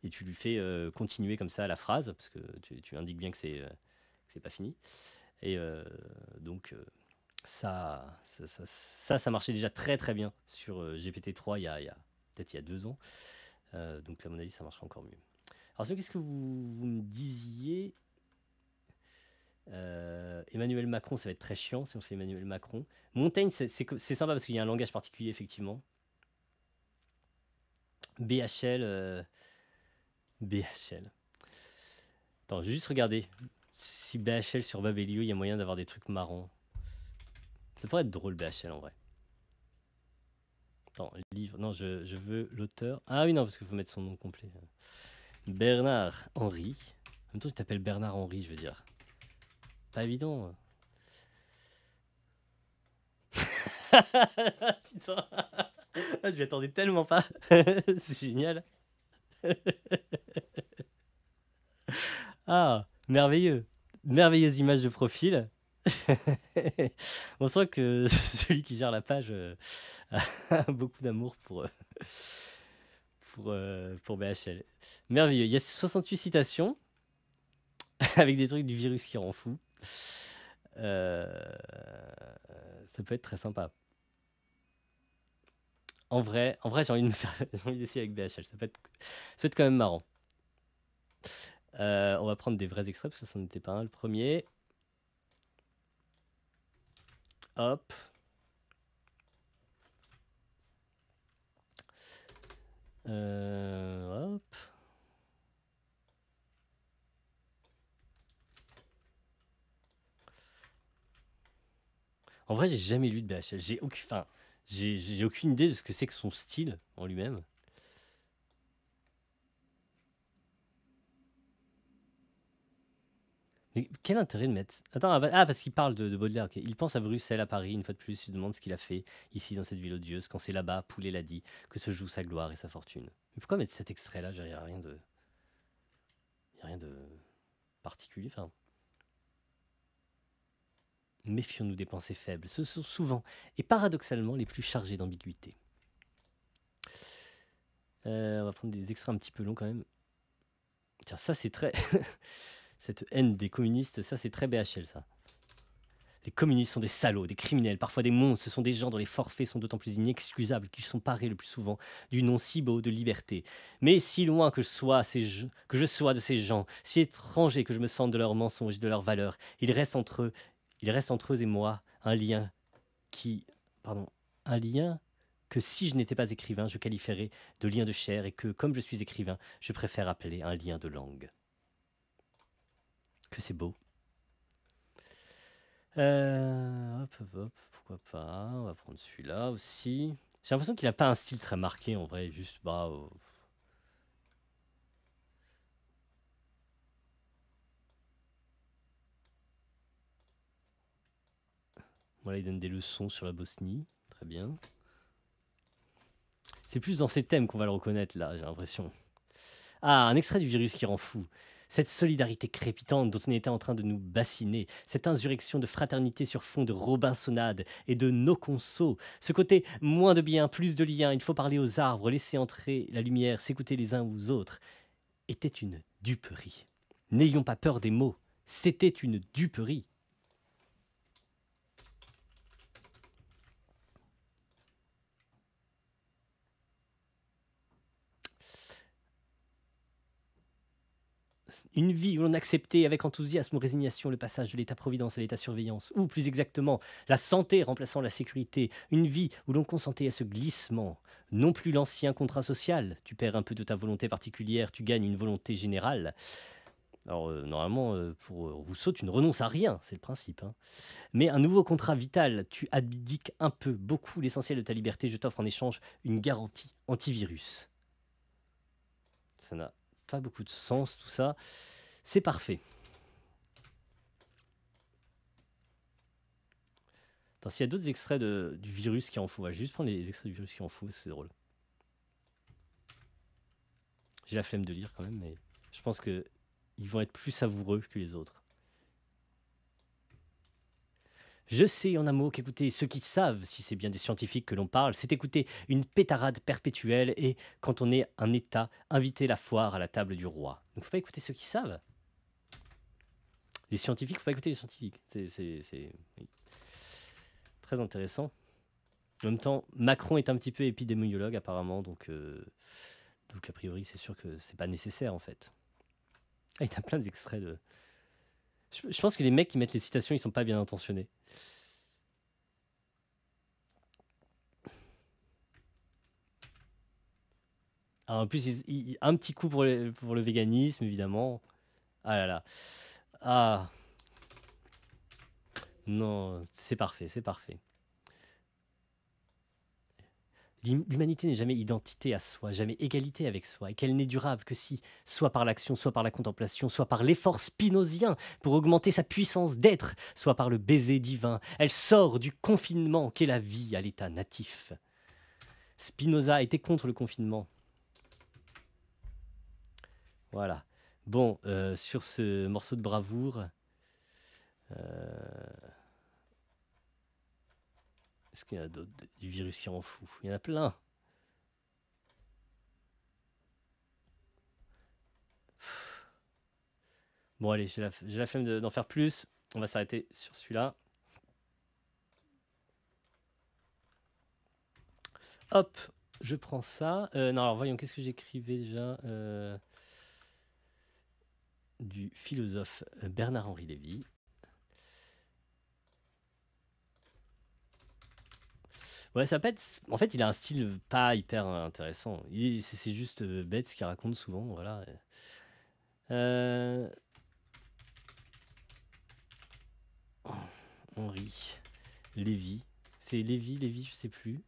et tu lui fais continuer comme ça la phrase, parce que tu indiques bien que c'est pas fini. Et donc, ça marchait déjà très très bien sur GPT-3 peut-être il y a 2 ans. Donc, à mon avis, ça marchera encore mieux. Alors, qu'est-ce que vous me disiez Emmanuel Macron, ça va être très chiant si on fait Emmanuel Macron. Montaigne, c'est sympa parce qu'il y a un langage particulier, effectivement. BHL. BHL. Attends, je vais juste regarder. Si BHL sur Babelio, il y a moyen d'avoir des trucs marrants. Ça pourrait être drôle, BHL, en vrai. Attends, livre. Non, je veux l'auteur. Ah oui, non, parce qu'il faut mettre son nom complet. Bernard Henry. En même temps, tu t'appelles Bernard Henry, je veux dire. Pas évident. Putain. Je m'y attendais tellement pas. C'est génial. Ah, merveilleux. Merveilleuse image de profil. On sent que celui qui gère la page a beaucoup d'amour pour BHL. Merveilleux. Il y a 68 citations avec des trucs du virus qui rend fou. Ça peut être très sympa. En vrai, j'ai envie de me faire, j'ai envie d'essayer avec BHL. Ça peut être quand même marrant. On va prendre des vrais extraits parce que ça n'était pas un le premier. Hop. Hop. En vrai, j'ai jamais lu de BHL. J'ai aucune idée de ce que c'est que son style en lui-même. Mais quel intérêt de mettre... Attends, parce qu'il parle de Baudelaire. Ok. Il pense à Bruxelles, à Paris, une fois de plus, il se demande ce qu'il a fait ici, dans cette ville odieuse, quand c'est là-bas, Poulet l'a dit, que se joue sa gloire et sa fortune. Mais pourquoi mettre cet extrait-là? Il n'y a rien de... Il n'y a rien de particulier. Enfin, méfions-nous des pensées faibles. Ce sont souvent et paradoxalement les plus chargées d'ambiguïté. On va prendre des extraits un petit peu longs quand même. Tiens, ça c'est très... Cette haine des communistes, ça c'est très BHL ça. Les communistes sont des salauds, des criminels, parfois des monstres. Ce sont des gens dont les forfaits sont d'autant plus inexcusables qu'ils sont parés le plus souvent du nom si beau de liberté. Mais si loin que je sois de ces gens, si étranger que je me sente de leurs mensonges et de leurs valeurs, il reste entre eux et moi un lien un lien que si je n'étais pas écrivain, je qualifierais de lien de chair et que, comme je suis écrivain, je préfère appeler un lien de langue. Que c'est beau. Hop, pourquoi pas. On va prendre celui-là aussi. J'ai l'impression qu'il n'a pas un style très marqué en vrai, juste voilà, il donne des leçons sur la Bosnie, très bien. C'est plus dans ces thèmes qu'on va le reconnaître là, j'ai l'impression. Ah, un extrait du virus qui rend fou. Cette solidarité crépitante dont on était en train de nous bassiner, cette insurrection de fraternité sur fond de Robinsonade et de no conso, ce côté moins de bien, plus de lien, il faut parler aux arbres, laisser entrer la lumière, s'écouter les uns aux autres, était une duperie. N'ayons pas peur des mots, c'était une duperie. Une vie où l'on acceptait avec enthousiasme ou résignation le passage de l'état-providence à l'état-surveillance, ou plus exactement, la santé remplaçant la sécurité, une vie où l'on consentait à ce glissement, non plus l'ancien contrat social, tu perds un peu de ta volonté particulière, tu gagnes une volonté générale. Alors, normalement, pour Rousseau, tu ne renonces à rien, c'est le principe. Hein. Mais un nouveau contrat vital, tu abdiques un peu, beaucoup l'essentiel de ta liberté, je t'offre en échange une garantie antivirus. Ça n'a pas beaucoup de sens, tout ça. C'est parfait. S'il y a d'autres extraits du virus qui en fout, on va juste prendre les extraits du virus qui en fout, c'est drôle. J'ai la flemme de lire quand même, mais je pense qu'ils vont être plus savoureux que les autres. Je sais en un mot qu'écouter ceux qui savent, si c'est bien des scientifiques que l'on parle, c'est écouter une pétarade perpétuelle et, quand on est un État, inviter la foire à la table du roi. Donc faut pas écouter ceux qui savent. Les scientifiques, faut pas écouter les scientifiques. C'est oui. Très intéressant. En même temps, Macron est un petit peu épidémiologue apparemment, donc a priori c'est sûr que c'est pas nécessaire en fait. Ah, il y a plein d'extraits de... Je pense que les mecs qui mettent les citations, ils sont pas bien intentionnés. Alors, en plus, un petit coup pour le véganisme, évidemment. Ah là là. Ah. Non, c'est parfait, c'est parfait. L'humanité n'est jamais identité à soi, jamais égalité avec soi, et qu'elle n'est durable que si, soit par l'action, soit par la contemplation, soit par l'effort spinozien pour augmenter sa puissance d'être, soit par le baiser divin, elle sort du confinement qu'est la vie à l'état natif. Spinoza était contre le confinement. Voilà. Bon, sur ce morceau de bravoure, est-ce qu'il y en a d'autres du virus qui rend fou? Il y en a plein. Bon, allez, j'ai la flemme d'en faire plus. On va s'arrêter sur celui-là. Hop, je prends ça. Non, alors voyons, qu'est-ce que j'écrivais déjà du philosophe Bernard-Henri Lévy. Ouais, ça peut être... En fait, il a un style pas hyper intéressant. C'est juste bête ce qu'il raconte souvent, voilà. Henri Lévy. C'est Lévy, je sais plus.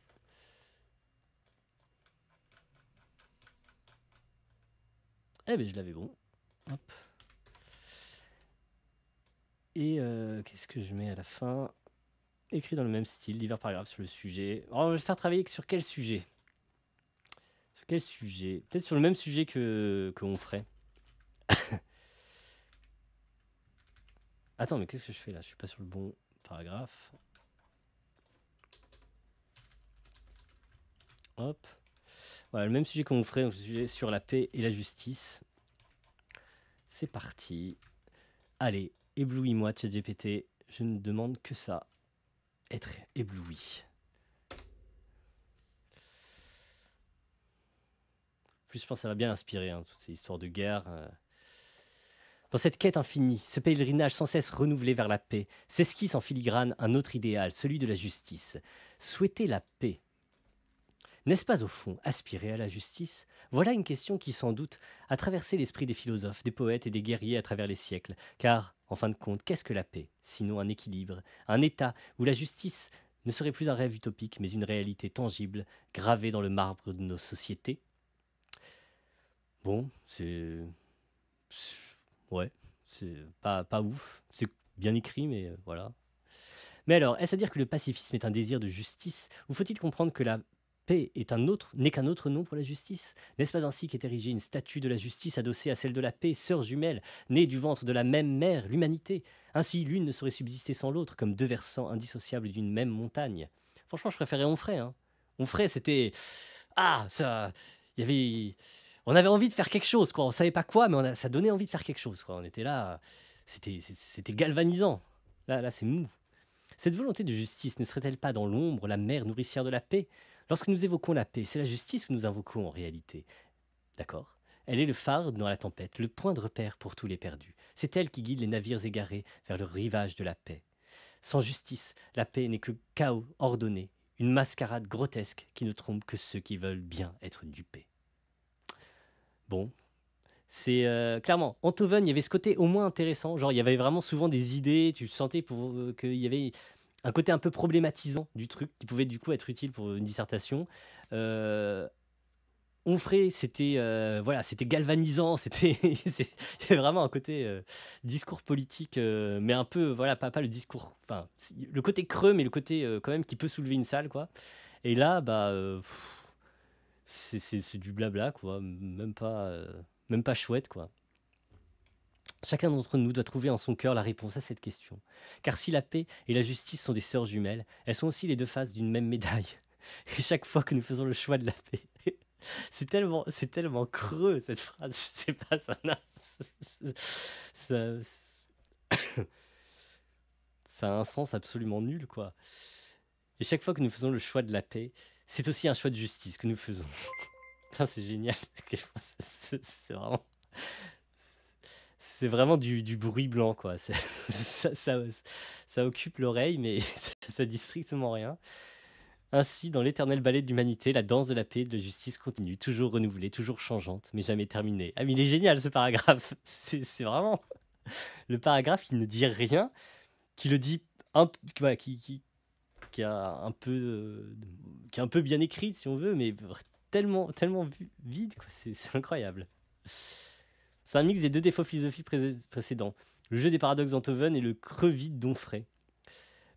Eh ben, je l'avais bon. Hop. Et qu'est-ce que je mets à la fin? Écrit dans le même style, divers paragraphes sur le sujet. Alors, on va le faire travailler sur quel sujet? Sur quel sujet? Peut-être sur le même sujet que Onfray. Attends, mais qu'est-ce que je fais là? Je suis pas sur le bon paragraphe. Hop. Voilà, le même sujet qu'on ferait, donc le sujet sur la paix et la justice. C'est parti. Allez, éblouis-moi, ChatGPT. Je ne demande que ça. Être ébloui. En plus, je pense que ça va bien inspirer, hein, toutes ces histoires de guerre. Dans cette quête infinie, ce pèlerinage sans cesse renouvelé vers la paix, s'esquisse en filigrane un autre idéal, celui de la justice. Souhaiter la paix. N'est-ce pas au fond aspirer à la justice? Voilà une question qui sans doute a traversé l'esprit des philosophes, des poètes et des guerriers à travers les siècles. Car, en fin de compte, qu'est-ce que la paix? Sinon un équilibre, un état où la justice ne serait plus un rêve utopique, mais une réalité tangible, gravée dans le marbre de nos sociétés. Bon, ouais, c'est pas ouf. C'est bien écrit, mais voilà. Mais alors, est-ce à dire que le pacifisme est un désir de justice, ou faut-il comprendre que la paix n'est qu'un autre nom pour la justice? N'est-ce pas ainsi qu'est érigée une statue de la justice adossée à celle de la paix, sœurs jumelles, nées du ventre de la même mère, l'humanité? Ainsi, l'une ne saurait subsister sans l'autre, comme deux versants indissociables d'une même montagne. Franchement, je préférais Onfray. Hein. Onfray, c'était... Ah, ça... Il y avait... On avait envie de faire quelque chose, quoi. On savait pas quoi, mais ça donnait envie de faire quelque chose, quoi. On était là... C'était galvanisant. Là, c'est mou. Cette volonté de justice ne serait-elle pas dans l'ombre la mère nourricière de la paix? Lorsque nous évoquons la paix, c'est la justice que nous invoquons en réalité. D'accord? Elle est le phare dans la tempête, le point de repère pour tous les perdus. C'est elle qui guide les navires égarés vers le rivage de la paix. Sans justice, la paix n'est que chaos ordonné, une mascarade grotesque qui ne trompe que ceux qui veulent bien être dupés. Bon, c'est clairement, Enthoven, il y avait ce côté au moins intéressant, genre il y avait vraiment souvent des idées, tu sentais qu'il y avait un côté un peu problématisant du truc, qui pouvait du coup être utile pour une dissertation. Onfray, c'était voilà, c'était galvanisant, c'était il y avait vraiment un côté discours politique, mais un peu, voilà, pas le discours, enfin, le côté creux, mais le côté quand même qui peut soulever une salle, quoi. Et là, bah, c'est du blabla, quoi, même pas chouette, quoi. Chacun d'entre nous doit trouver en son cœur la réponse à cette question. Car si la paix et la justice sont des sœurs jumelles, elles sont aussi les deux faces d'une même médaille. Et chaque fois que nous faisons le choix de la paix, c'est tellement creux cette phrase, je sais pas, ça, ça a un sens absolument nul, quoi. Et chaque fois que nous faisons le choix de la paix, c'est aussi un choix de justice que nous faisons. Putain, c'est génial. C'est vraiment... C'est vraiment du bruit blanc, quoi. Ça occupe l'oreille, mais ça dit strictement rien. Ainsi, dans l'éternel ballet de l'humanité, la danse de la paix et de la justice continue, toujours renouvelée, toujours changeante, mais jamais terminée. Ah, mais il est génial ce paragraphe. C'est vraiment... Le paragraphe, il ne dit rien, qui le dit... voilà, qui qui est un peu bien écrite, si on veut, mais tellement vide, quoi. C'est incroyable. C'est un mix des deux défauts philosophiques précédents. Le jeu des paradoxes d'Enthoven et le creux vide d'Onfray.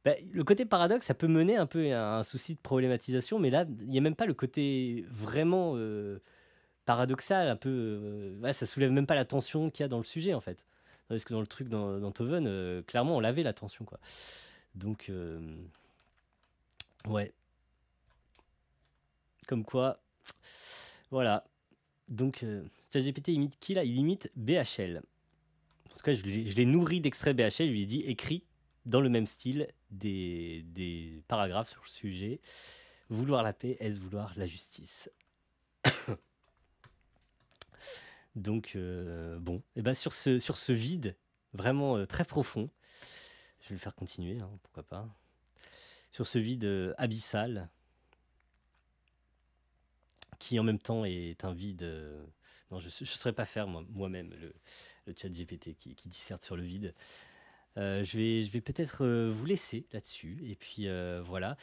Bah, le côté paradoxe, ça peut mener un peu à un souci de problématisation, mais là, il n'y a même pas le côté vraiment paradoxal, un peu. Ouais, ça soulève même pas la tension qu'il y a dans le sujet, en fait. Parce que dans le truc d'Enthoven, clairement, on l'avait la tension, quoi. Donc, ouais. Comme quoi, voilà. Donc, ChatGPT imite qui là? Il imite BHL. En tout cas, je l'ai nourri d'extraits BHL. Je lui ai dit écrit dans le même style des paragraphes sur le sujet. Vouloir la paix, est-ce vouloir la justice? Donc, bon, et ben sur ce vide vraiment très profond, je vais le faire continuer, hein, pourquoi pas. Sur ce vide abyssal, qui en même temps est un vide. Non, je ne saurais pas faire moi-même le chat GPT qui disserte sur le vide. Je vais peut-être vous laisser là-dessus. Et puis voilà.